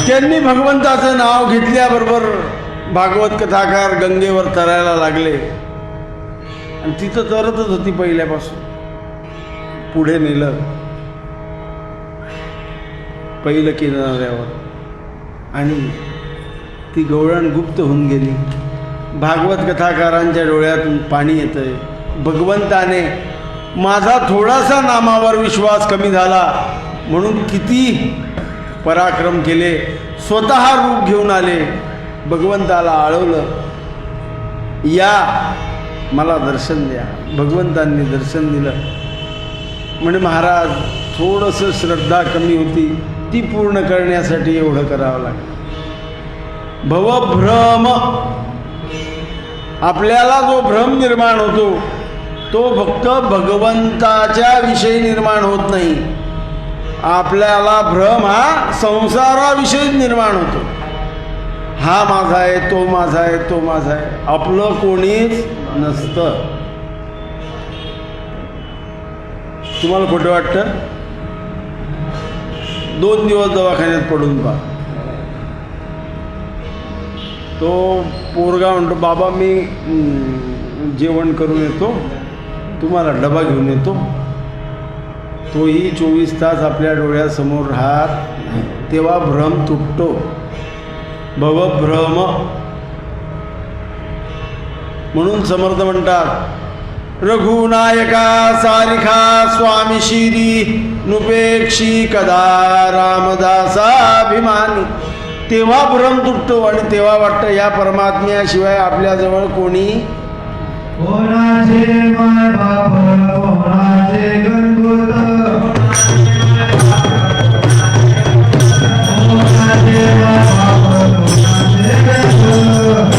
त्यांनी भगवंताचं नाव घेतल्याबरोबर भागवत कथाकार गंगेवर तरायला लागले आणि तिथं तरतच होती पहिल्यापासून. पुढे नेलं पहिलं किनाऱ्यावर आणि ती गवळण गुप्त होऊन गेली. भागवत कथाकारांच्या डोळ्यातून पाणी येतंय. भगवंताने माझा थोडासा नामावर विश्वास कमी झाला म्हणून किती पराक्रम केले, स्वतः रूप घेऊन आले, भगवंताला आळवलं, या मला दर्शन द्या. भगवंतांनी दर्शन दिलं. म्हणजे महाराज थोडंसं श्रद्धा कमी होती, ती पूर्ण करण्यासाठी एवढं करावं लागलं. भवभ्रम, आपल्याला जो भ्रम निर्माण होतो तो फक्त भगवंताच्या विषयी निर्माण होत नाही. आपल्याला भ्रम हा संसाराविषयीच निर्माण होतो. हा माझा आहे, तो माझा आहे, तो माझा आहे. आपलं कोणीच नसतं. तुम्हाला खोटं वाटतं? 2 दिवस दवाखान्यात पडून पहा. तो पोरगा म्हणतो, बाबा मी जेवण करून येतो, तुम्हाला डबा घेऊन येतो. तोही 24 तास आपल्या डोळ्यासमोर राहत, तेव्हा भ्रम तुटतो. भवभ्रम. म्हणून समर्थ म्हणतात, रघुनायका सारिखा स्वामी शिरी नुपेक्षी कदा रामदासाभिमानी. तेव्हा भ्रम तुटतो आणि तेव्हा वाटतं या परमात्म्याशिवाय आपल्याजवळ कोणी कोणाचे माय बाप, कोणाचे गणगोत, कोणाचे माय बाप, कोणाचे गणगोत.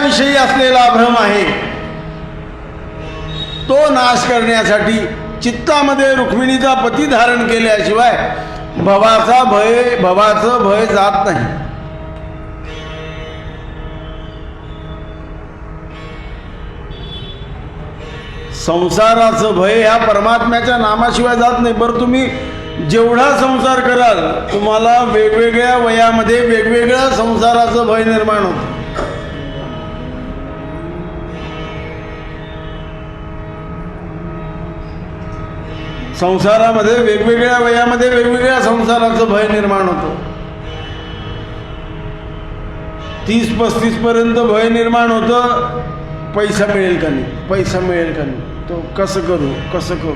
विषयी असलेला भ्रम आहे तो नाश करण्यासाठी चित्तामध्ये रुक्मिणीचा पती धारण केल्याशिवाय भवाचं भय जात नाही. संसाराचं भय ह्या परमात्म्याच्या नामाशिवाय जात नाही. बरं, तुम्ही जेवढा संसार कराल तुम्हाला वेगवेगळ्या वयामध्ये वेगवेगळ्या संसाराचं भय निर्माण होतं. संसारामध्ये वेगवेगळ्या वयामध्ये वेगवेगळ्या संसाराचं भय निर्माण होतं. 30-35 पर्यंत भय निर्माण होतं, पैसा मिळेल का नाही, पैसा मिळेल का नाही, तो कसं करू.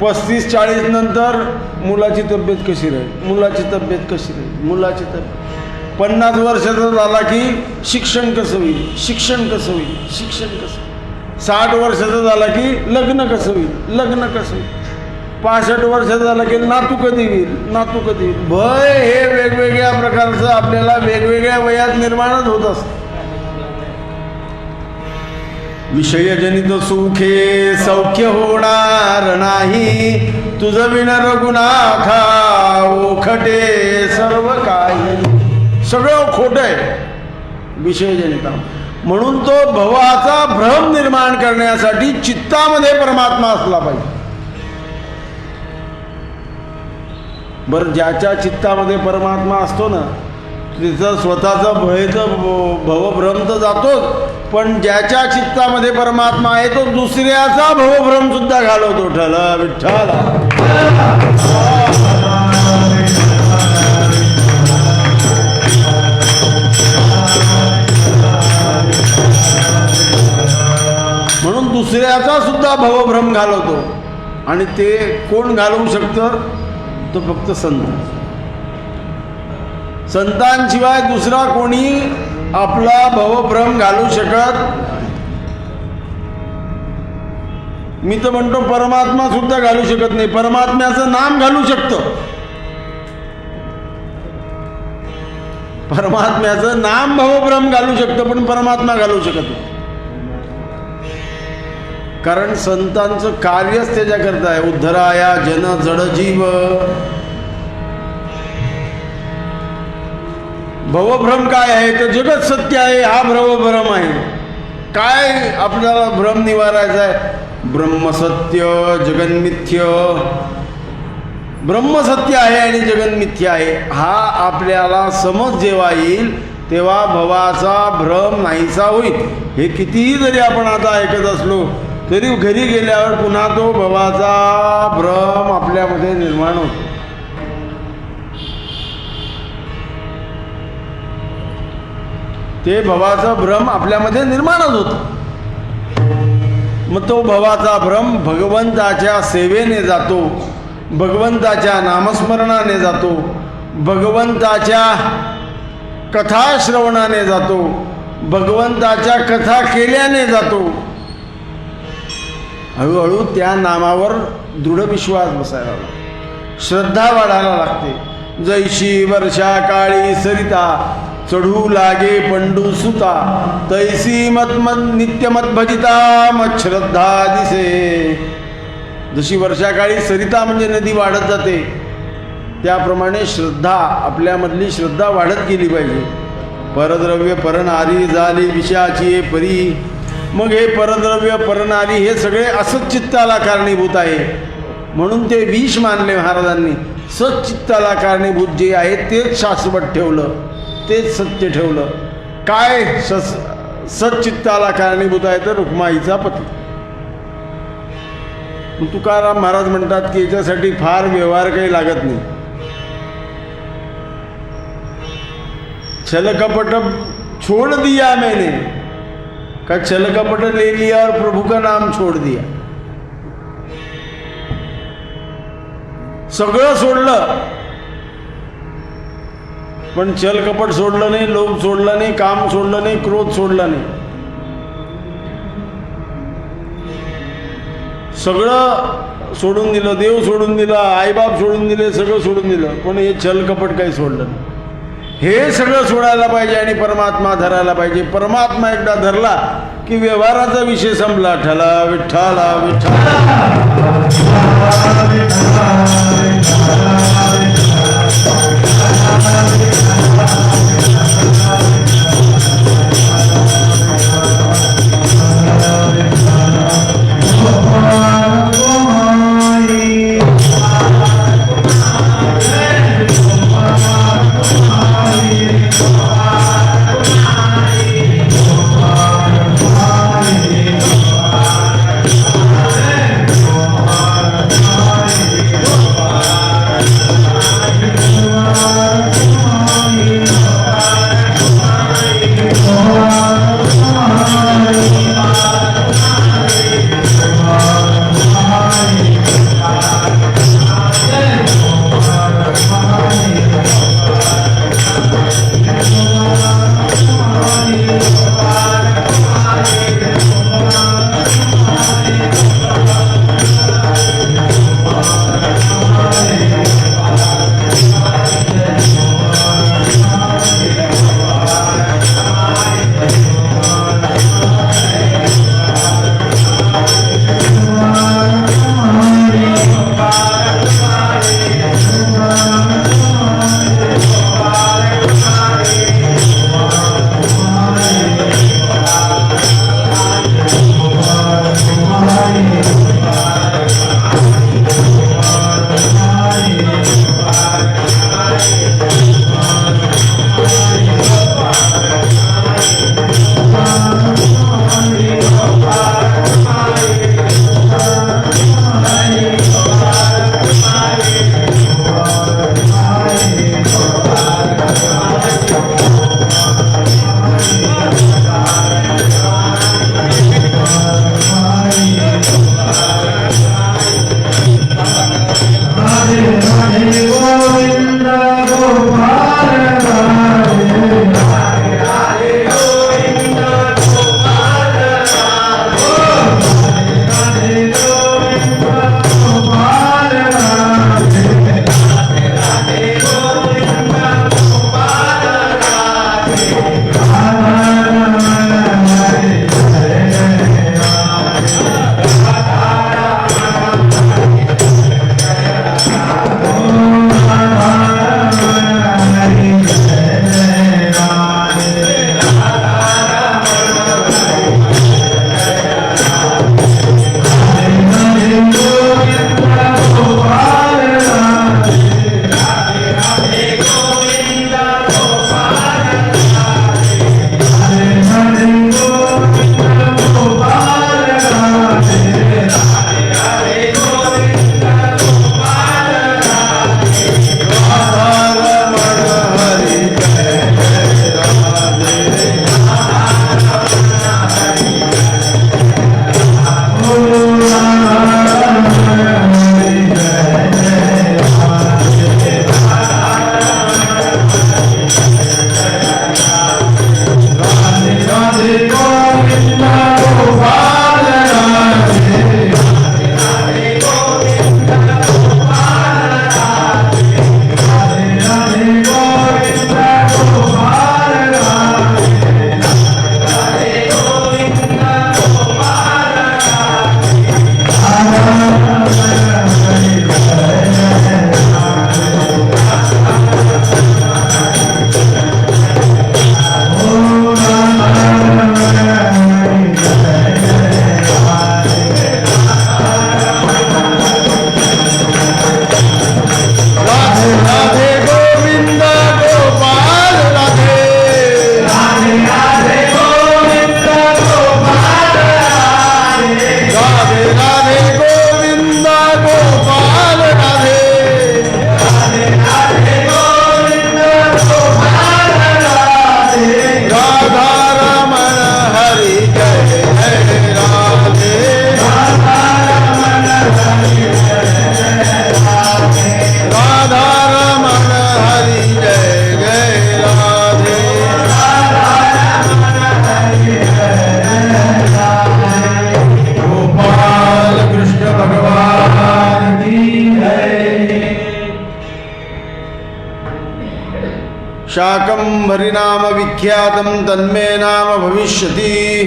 35-40 नंतर मुलाची तब्येत कशी राहील, मुलाची तब्येत कशी राहील, मुलाची तब्येत. 50 वर्षाचा झाला की शिक्षण कसं होईल, शिक्षण कसं होईल, शिक्षण कसं. 60 वर्षाचा झाला की लग्न कसं होईल, लग्न कसं होईल. 65 वर्षाचा झाला की नातू कधी होईल, नातू कधी होईल. भय हे वेगवेगळ्या प्रकारचं आपल्याला वेगवेगळ्या वयात निर्माणच होत असतं. विषयजनित सुखे सौख्य होणार नाही, तुझ विन रघुनाथा ओखटे सर्व काही. सगळं खोटं आहे विषयजनित. म्हणून तो भवाचा भ्रम निर्माण करण्यासाठी चित्तामध्ये परमात्मा असला पाहिजे. बरं, ज्याच्या चित्तामध्ये परमात्मा असतो ना तिचं स्वतःचा भवभ्रम तर जातोच, पण ज्याच्या चित्तामध्ये परमात्मा आहे तो दुसऱ्याचा भवभ्रम सुद्धा घालवतो. ठला विठ्ठला. म्हणून दुसऱ्याचा सुद्धा भवभ्रम घालवतो. आणि ते कोण घालवू शकतं, तो फक्त संत. संतांशिवाय दुसरा कोणी आपला भवभ्रम घालू शकत. मी तर म्हणतो परमात्मा सुद्धा घालू शकत नाही. परमात्म्याचं नाम घालू शकतं, परमात्म्याचं नाम भवभ्रम घालू शकतं, पण परमात्मा घालू शकत नाही. कारण संतांचं कार्यच त्याच्याकरता आहे. उद्धराया जन जड जीव. भवभ्रम काय आहे तर जगत सत्य आहे, हा भवभ्रम आहे. काय आपल्याला भ्रम निवारायचा आहे. ब्रह्मसत्य जगन्मिथ्य. ब्रह्मसत्य आहे आणि जगन्मिथ्य आहे, हा आपल्याला समज जेव्हा येईल तेव्हा भवाचा भ्रम नाहीसा होईल. हे कितीही जरी आपण आता ऐकत असलो तरी घरी गेल्यावर पुन्हा तो भवाचा भ्रम आपल्यामध्ये निर्माण होतो. ते भवाचा भ्रम आपल्यामध्ये निर्माणच होतो. मग तो भवाचा भ्रम भगवंताच्या सेवेने जातो, भगवंताच्या नामस्मरणाने जातो, भगवंताच्या कथाश्रवणाने जातो, भगवंताच्या कथा केल्याने जातो. हळूहळू त्या नामावर दृढ विश्वास बसायला लागतो, श्रद्धा वाढायला लागते. जैशी वर्षा काळी सरिता चढू लागे पंडू सुता, तैसी नित्यमत भजिता मत श्रद्धा दिसे. जशी वर्षाकाळी सरिता म्हणजे नदी वाढत जाते, त्याप्रमाणे श्रद्धा आपल्यामधली श्रद्धा वाढत गेली पाहिजे. परद्रव्य परनारी झाली विषयाची परी. मग हे परद्रव्य परनारी हे सगळे असच्चित्ताला कारणीभूत आहे. म्हणून ते विष मानले महाराजांनी. सच्चित्ताला कारणीभूत जे आहे तेच शाश्वत ठेवलं, तेच सत्य ठेवलं. काय सच्चित्ताला कारणीभूत आहे तर रुक्माईचा पती. तुकाराम महाराज म्हणतात की याच्यासाठी फार व्यवहार काही लागत नाही. छल कपट छोड़ दिया मैंने, का छल कपट ले लिया और प्रभु का नाम छोड़ दिया. सगळं सोडलं पण छल कपट सोडलं नाही, लोभ सोडला नाही, काम सोडलं नाही, क्रोध सोडला नाही. सगळं सोडून दिलं, देव सोडून दिला, आईबाप सोडून दिले, सगळं सोडून दिलं, पण हे छल कपट काही सोडलं नाही. हे सगळं सोडायला पाहिजे आणि परमात्मा धरायला पाहिजे. परमात्मा एकदा धरला की व्यवहाराचा विषय संपला. ठला विठ्ठला विठ्ठला. शाकंभरी नाम विख्यातम तन्मे नाम भविष्यती.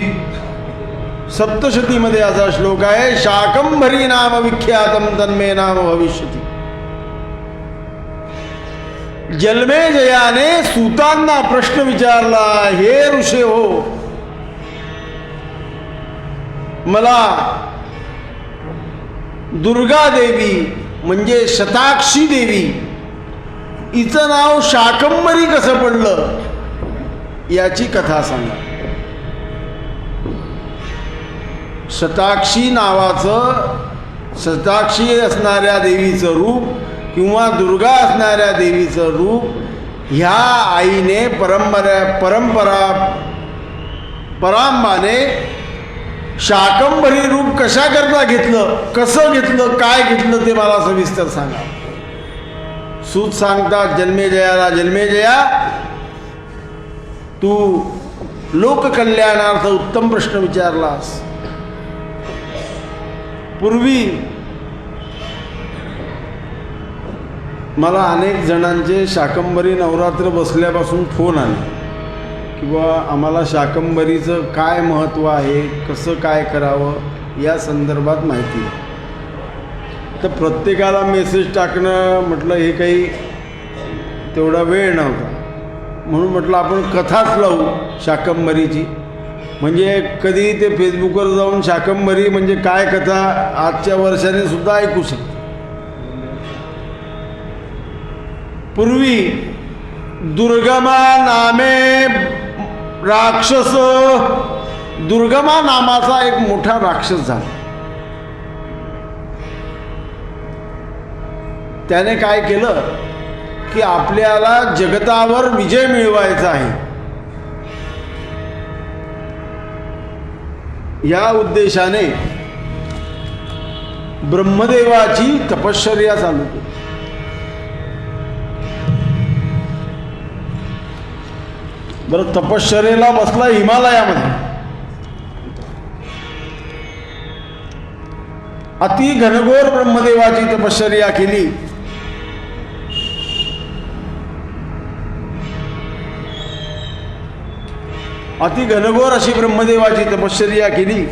सप्तशतीमध्ये असा श्लोक आहे, शाकंभरी नाम विख्यातम तन्मे नाम भविष्यती. जन्मेजयाने सूतांना प्रश्न विचारला, हे ऋषे हो, मला दुर्गा देवी म्हणजे शताक्षी देवी हिचं नाव शाकंभरी कसं पडलं याची कथा सांगा. शताक्षी नावाचं, शताक्षी असणाऱ्या देवीचं रूप किंवा दुर्गा असणाऱ्या देवीचं रूप ह्या आईने परांबाने शाकंभरी रूप कशा करता घेतलं, कसं घेतलं, काय घेतलं ते मला सविस्तर सांगा. सूत सांगतात जन्मेजयाला, जन्मेजया तू लोककल्याणार्थ उत्तम प्रश्न विचारलास. पूर्वी मला अनेक जणांचे शाकंभरी नवरात्र बसल्यापासून फोन आले किंवा आम्हाला शाकंभरीचं काय महत्त्व आहे, कसं काय करावं या संदर्भात माहिती. तर प्रत्येकाला मेसेज टाकणं म्हटलं हे काही तेवढा वेळ नव्हता, म्हणून म्हटलं आपण कथाच लावू शाकंभरीची. म्हणजे कधी ते फेसबुकवर जाऊन शाकंभरी म्हणजे काय कथा आजच्या वर्षाने सुद्धा ऐकू शकतो. पूर्वी दुर्गमा नामे राक्षस, दुर्गमा नामाचा एक मोठा राक्षस झाला. त्याने काय केलं की आपल्याला जगतावर विजय मिळवायचा आहे या उद्देशाने ब्रह्मदेवाची तपश्चर्या चालू केली. बरं, तपश्चर्येला बसला हिमालयामध्ये, अति घनघोर ब्रह्मदेवाची तपश्चर्या केली. अति घनघोर अशी ब्रह्मदेवाची तपश्चर्या केली.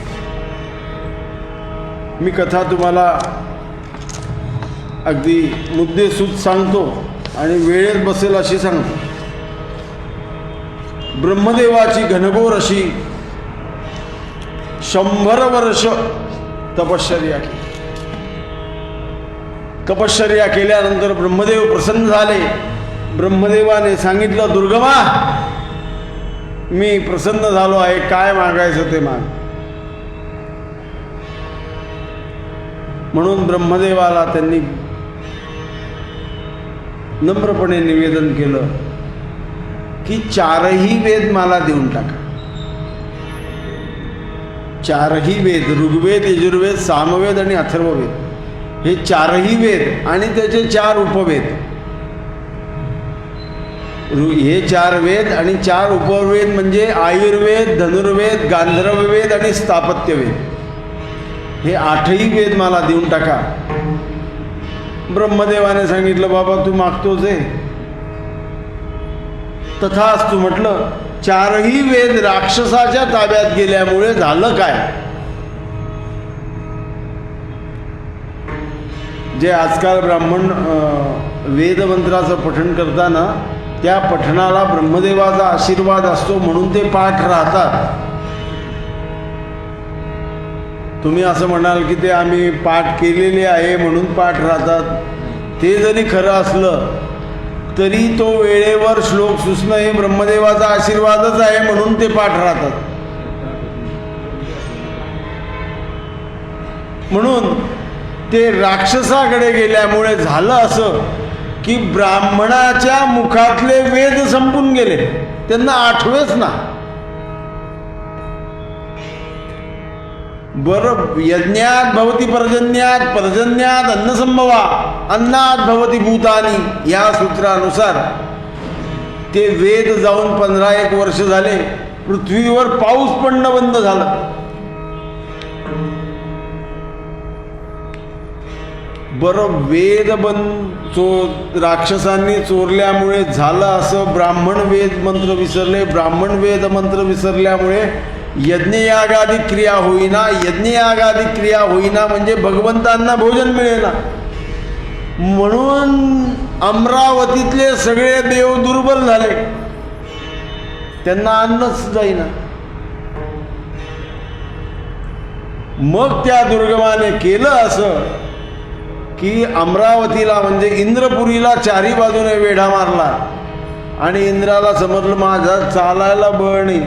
मी कथा तुम्हाला अगदी मुद्देसूद सांगतो आणि वेळेत बसेल अशी सांगतो. ब्रह्मदेवाची घनघोर अशी 100 वर्ष तपश्चर्या केली. तपश्चर्या केल्यानंतर ब्रह्मदेव प्रसन्न झाले. ब्रह्मदेवाने सांगितलं, दुर्गमा, मी प्रसन्न झालो आहे, काय मागायचं ते माग. म्हणून ब्रह्मदेवाला त्यांनी नम्रपणे निवेदन केलं की 4ही वेद मला देऊन टाका. 4ही वेद, ऋग्वेद, यजुर्वेद, सामवेद आणि अथर्ववेद, हे 4ही वेद आणि त्याचे 4 उपवेद. हे 4 वेद आणि 4 उपवेद म्हणजे आयुर्वेद, धनुर्वेद, गांधर्ववेद आणि स्थापत्यवेद, हे 8ही वेद मला देऊन टाका. ब्रह्मदेवाने सांगितलं, बाबा तू मागतोच आहे, तथास्तु म्हटलं. 4ही वेद राक्षसाच्या ताब्यात गेल्यामुळे झालं काय? जे आजकाल ब्राह्मण वेदमंत्राचं पठण करताना त्या पठणाला ब्रह्मदेवाचा आशीर्वाद असतो म्हणून ते पाठ राहतात. तुम्ही असं म्हणाल की ते आम्ही पाठ केलेले आहे म्हणून पाठ राहतात. ते जरी खरं असलं तरी तो वेळेवर श्लोक सुचणं हे ब्रह्मदेवाचा आशीर्वादच आहे म्हणून ते पाठ राहतात. म्हणून ते राक्षसाकडे गेल्यामुळे झालं असं की ब्राह्मणाच्या मुखातले वेद संपून गेले, त्यांना आठवेच ना. बरं, यज्ञात भवती पर्जन्यात, पर्जन्यात अन्नसंभवा, अन्नात भवती भूतानी, या सूत्रानुसार ते वेद जाऊन 15-1 वर्ष झाले, पृथ्वीवर पाऊस पडणं बंद झालं. बरं, वेद राक्षसांनी चोरल्यामुळे झालं असं. ब्राह्मण वेद मंत्र विसरले. ब्राह्मण वेद मंत्र विसरल्यामुळे यज्ञयागादी क्रिया होईना. यज्ञयागादी क्रिया होईना म्हणजे भगवंतांना भोजन मिळेना. म्हणून अमरावतीतले सगळे देव दुर्बल झाले, त्यांना अन्नच जाईना. मग त्या दुर्गमाने केलं असं की अमरावतीला म्हणजे इंद्रपुरीला 4ही बाजूने वेढा मारला आणि इंद्राला समजलं माझा चालायला बळ नाही,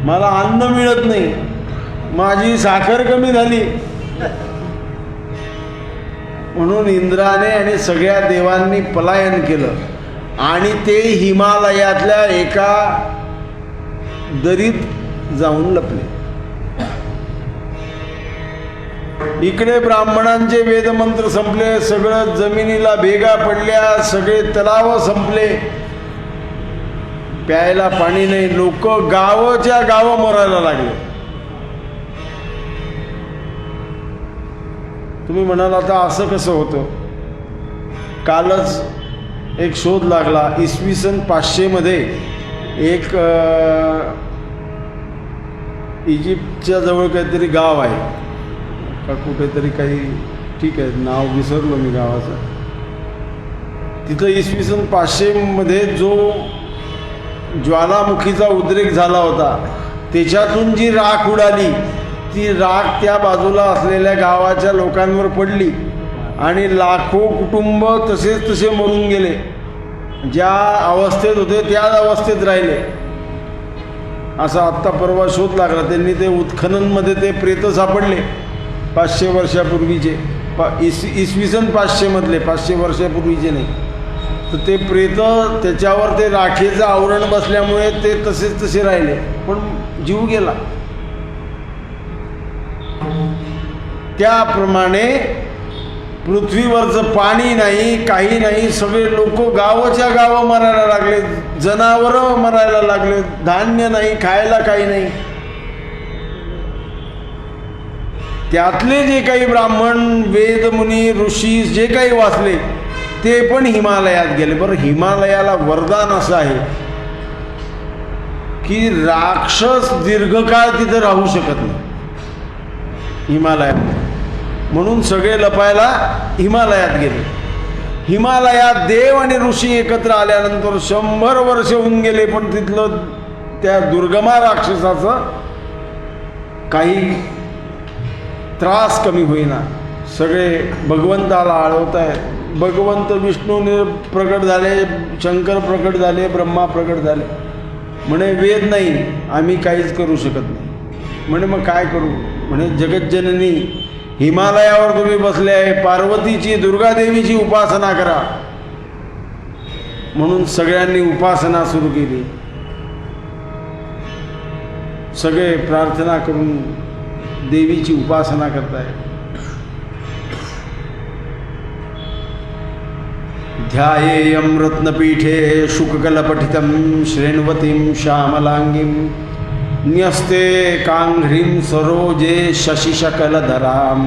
मला अन्न मिळत नाही, माझी साखर कमी झाली. म्हणून इंद्राने आणि सगळ्या देवांनी पलायन केलं आणि ते हिमालयातल्या एका दरीत जाऊन लपले. इकडे ब्राह्मणांचे वेदमंत्र संपले, सगळं जमिनीला भेगा पडल्या, सगळे तलाव संपले, प्यायला पाणी नाही. लोक गावाच्या गाव मरायला लागले. तुम्ही म्हणाल आता असं कसं होतं? कालच एक शोध लागला. इसवी सन 500 मध्ये एक इजिप्तच्या जवळ काहीतरी गाव आहे का कुठेतरी, काही ठीक आहे नाव विसरलो मी गावाचं. तिथं इसवी सन 500 मध्ये जो ज्वालामुखीचा उद्रेक झाला होता त्याच्यातून जी राख उडाली ती राख त्या बाजूला असलेल्या गावाच्या लोकांवर पडली आणि लाखो कुटुंब तसेच तसे मरून गेले. ज्या अवस्थेत होते त्याच अवस्थेत राहिले. असा आत्ता परवा शोध लागला. त्यांनी ते उत्खननमध्ये ते प्रेत सापडले 500 वर्षापूर्वीचे. इसवी सन 500 मधले, 500 वर्षापूर्वीचे नाही. तर ते प्रेत त्याच्यावर ते राखेचं आवरण बसल्यामुळे ते तसेच तसे राहिले, पण जीव गेला. त्याप्रमाणे पृथ्वीवरचं पाणी नाही, काही नाही, सगळे लोक गावाच्या गावं मरायला लागले, जनावरं मरायला लागले, धान्य नाही, खायला काही नाही. त्यातले जे काही ब्राह्मण, वेदमुनी, ऋषी जे काही वाचले ते पण हिमालयात गेले. बरं, हिमालयाला वरदान असं आहे की राक्षस दीर्घकाळ तिथे राहू शकत नाही हिमालयात, म्हणून सगळे लपायला हिमालयात गेले. हिमालयात देव आणि ऋषी एकत्र आल्यानंतर 100 वर्ष होऊन गेले, पण तिथलं त्या दुर्गमा राक्षसाचं काही त्रास कमी होईना. सगळे भगवंताला आळवत आहे. भगवंत विष्णूने प्रकट झाले, शंकर प्रकट झाले, ब्रह्मा प्रकट झाले. म्हणे वेद नाही, आम्ही काहीच करू शकत नाही. म्हणे मग काय करू? म्हणे जगज्जननी हिमालयावर तुम्ही बसले आहे, पार्वतीची, दुर्गादेवीची उपासना करा. म्हणून सगळ्यांनी उपासना सुरू केली. सगळे प्रार्थना करून देवीची उपासना करताय. ध्यायेयं रत्नपीठे शुककलपठितं श्रेण्वतीं श्यामलांगीं न्यस्ते काङ्घ्रीं सरोजे शशिशकलधरां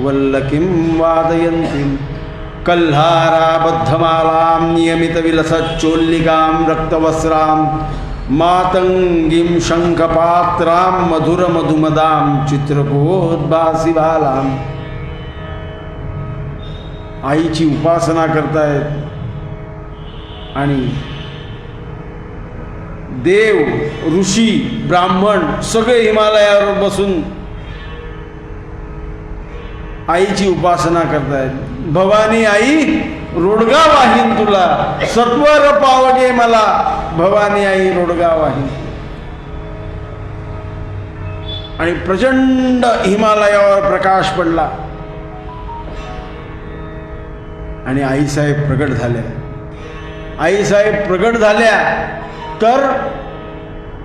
वल्लकीं वादयन्तीं कल्हाराबद्धमालां नियमितविलसच्चोल्लिकां रक्तवस्त्रां मातंगीं शंखपात्रां मधुरमधुमदां चित्रकोद्भासी बालां. आईची उपासना करतायत आणि देव, ऋषी, ब्राह्मण सगळे हिमालयावर बसून आईची उपासना करतायत. भवानी आई रोडगा वाहीन तुला, सत्वर पावगे मला, भवानी आई रोडगा वाहीन. आणि प्रचंड हिमालयावर प्रकाश पडला आणि आईसाहेब प्रकट झाल्या. आईसाहेब प्रकट झाल्या तर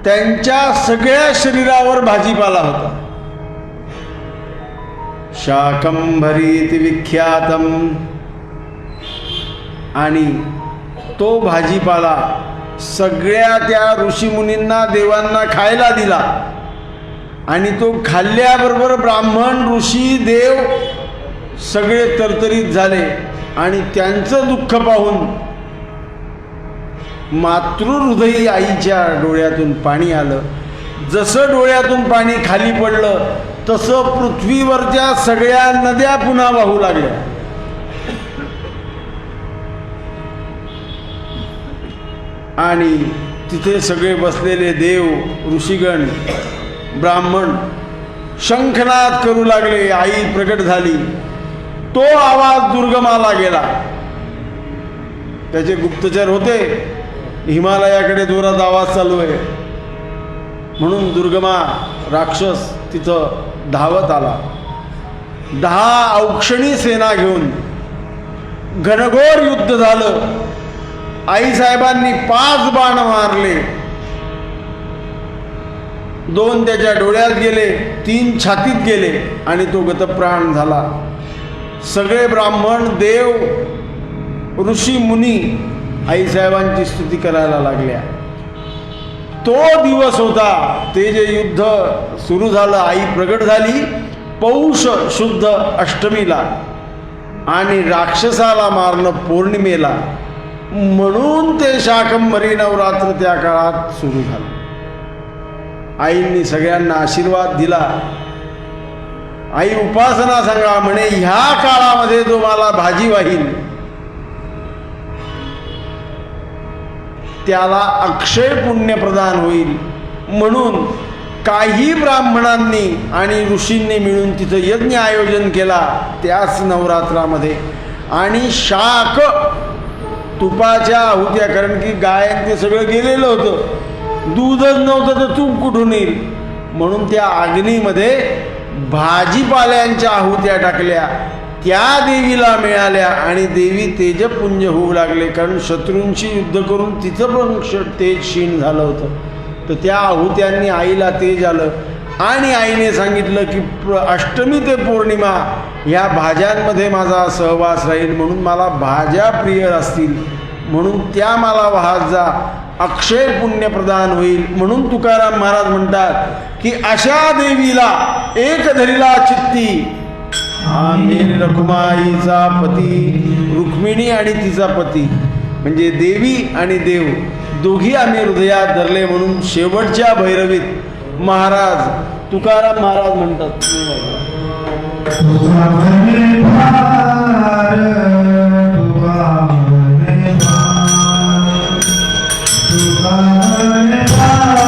त्यांच्या सगळ्या शरीरावर भाजीपाला होता. शाकंभरीति विख्यातम. आणि तो भाजीपाला सगळ्या त्या ऋषीमुनींना, देवांना खायला दिला. आणि तो खाल्ल्याबरोबर ब्राह्मण, ऋषी, देव सगळे तरतरीत झाले. आणि त्यांचं दुःख पाहून मातृहृदयी आईच्या डोळ्यातून पाणी आलं. जसं डोळ्यातून पाणी खाली पडलं तसं पृथ्वीवरच्या सगळ्या नद्या पुन्हा वाहू लागल्या. आणि तिथे सगळे बसलेले देव, ऋषीगण, ब्राह्मण शंखनाद करू लागले. आई प्रकट झाली. तो आवाज दुर्गमाला गेला. त्याचे गुप्तचर होते, हिमालयाकडे जोरात आवाज चालू आहे म्हणून दुर्गमा राक्षस तिथं धावत आला. 10 औक्षणी सेना घेऊन घनघोर युद्ध झालं. आईसाहेबांनी 5 बाण मारले. 2 त्याच्या डोळ्यात गेले, 3 छातीत गेले आणि तो गतप्राण झाला. सगळे ब्राह्मण, देव, ऋषी, मुनी आईसाहेबांची स्तुती करायला लागल्या. तो दिवस होता, ते जे युद्ध सुरू झालं. आई प्रगट झाली पौष शुद्ध अष्टमीला आणि राक्षसाला मारणं पौर्णिमेला. म्हणून ते शाकंभरी नवरात्र त्या काळात सुरू झालं. आईंनी सगळ्यांना आशीर्वाद दिला. आई उपासना सांगा म्हणे, ह्या काळामध्ये जो मला भाजी वाहील त्याला अक्षय पुण्य प्रदान होईल. म्हणून काही ब्राह्मणांनी आणि ऋषींनी मिळून तिथं यज्ञ आयोजन केला त्याच नवरात्रामध्ये. आणि शाक तुपाच्या आहुत्या, कारण की गायन ते सगळं गेलेलं होतं, दूधच नव्हतं तर तूप कुठून येईल. म्हणून त्या अग्नीमध्ये भाजीपाल्यांच्या आहुत्या टाकल्या. त्या देवीला मिळाल्या आणि देवी तेजपुंज होऊ लागले. कारण शत्रूंशी युद्ध करून तिथं पण तेज क्षीण झालं होतं. तर त्या आहुत्यांनी आईला तेज आलं. आणि आईने सांगितलं की अष्टमी ते पौर्णिमा ह्या भाज्यांमध्ये माझा सहवास राहील, म्हणून मला भाज्या प्रिय असतील म्हणून त्या मला वाहत जा, अक्षय पुण्य प्रदान होईल. म्हणून तुकाराम महाराज म्हणतात की अशा देवीला एक धरिला चित्ती, आम्ही रखुमाईचा पती, रुक्मिणी आणि तिचा पती म्हणजे देवी आणि देव दोघी आम्ही हृदयात धरले. म्हणून शेवटच्या भैरवीत महाराज तुकाराम महाराज म्हणतात, तुका म्हणे फार, तुका म्हणे फार, तुका म्हणे फार,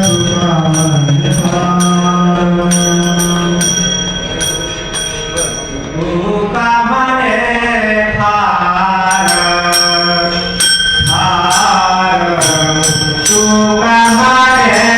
तुका म्हणे फार, तुका म्हणे फार, फार, तुका म्हणे फार,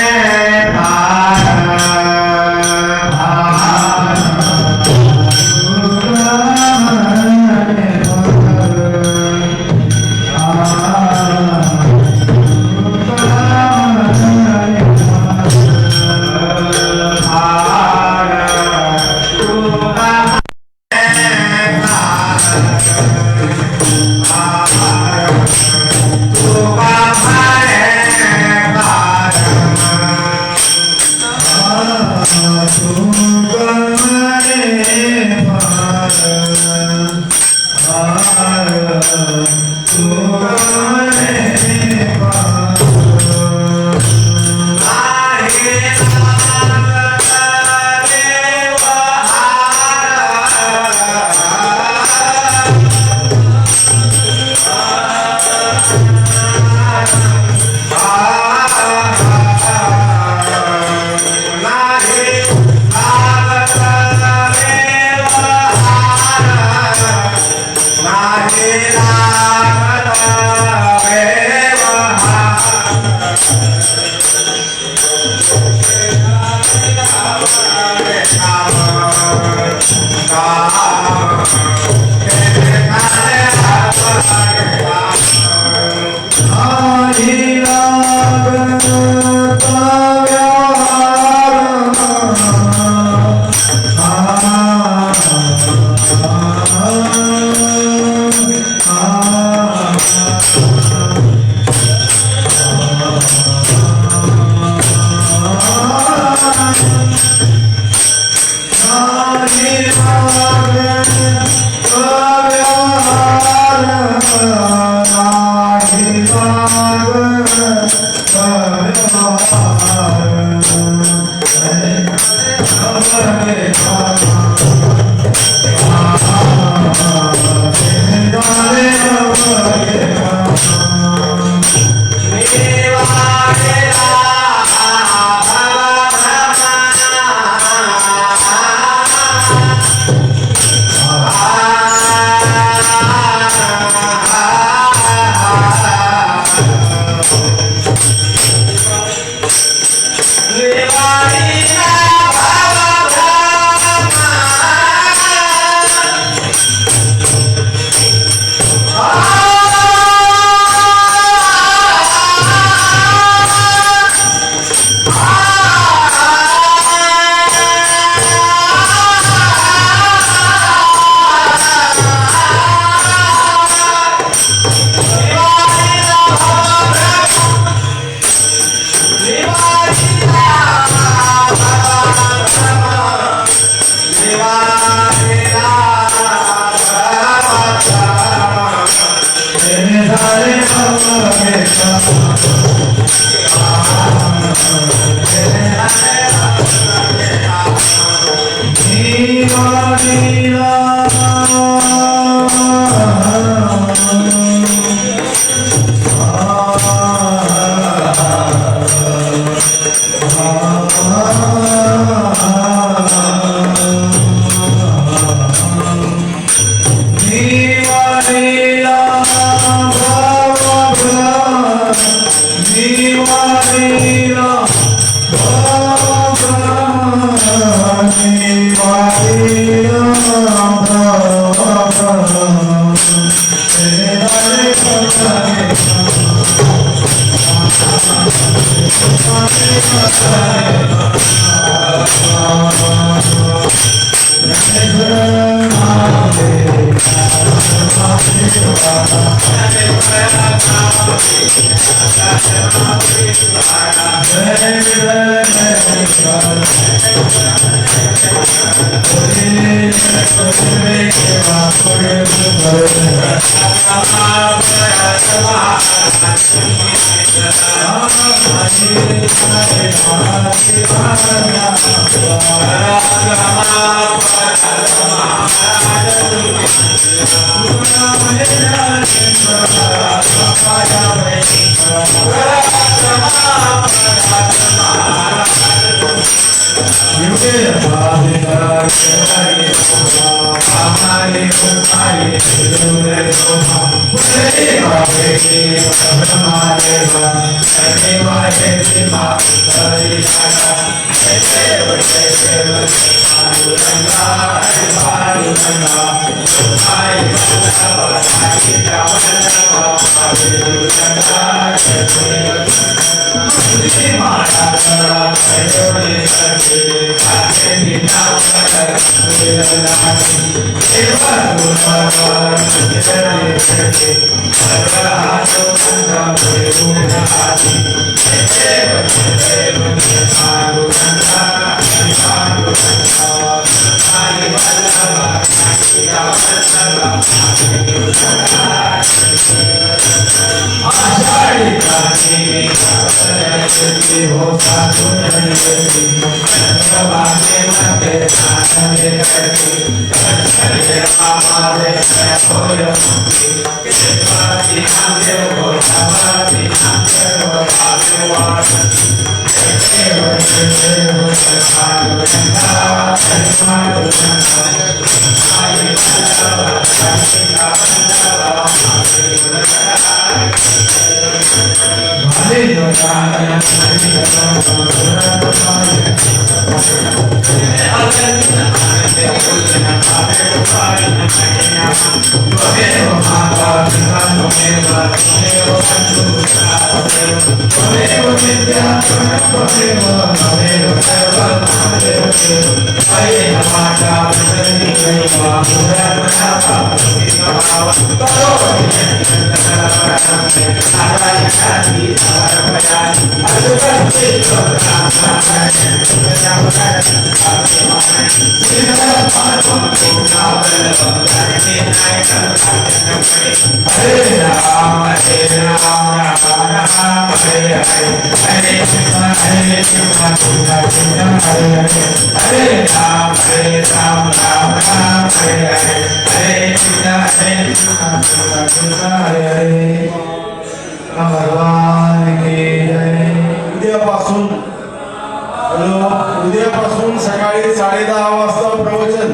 उद्यापासून सकाळी 10:30 वाजता प्रवचन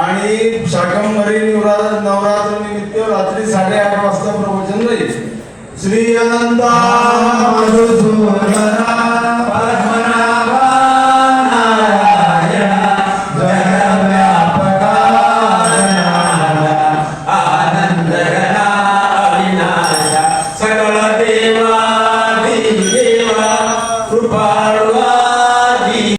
आणि शाकंभरी नवरात्र निमित्त रात्री 8:30 वाजता प्रवचन राहील. श्री अनंता मधुसूदन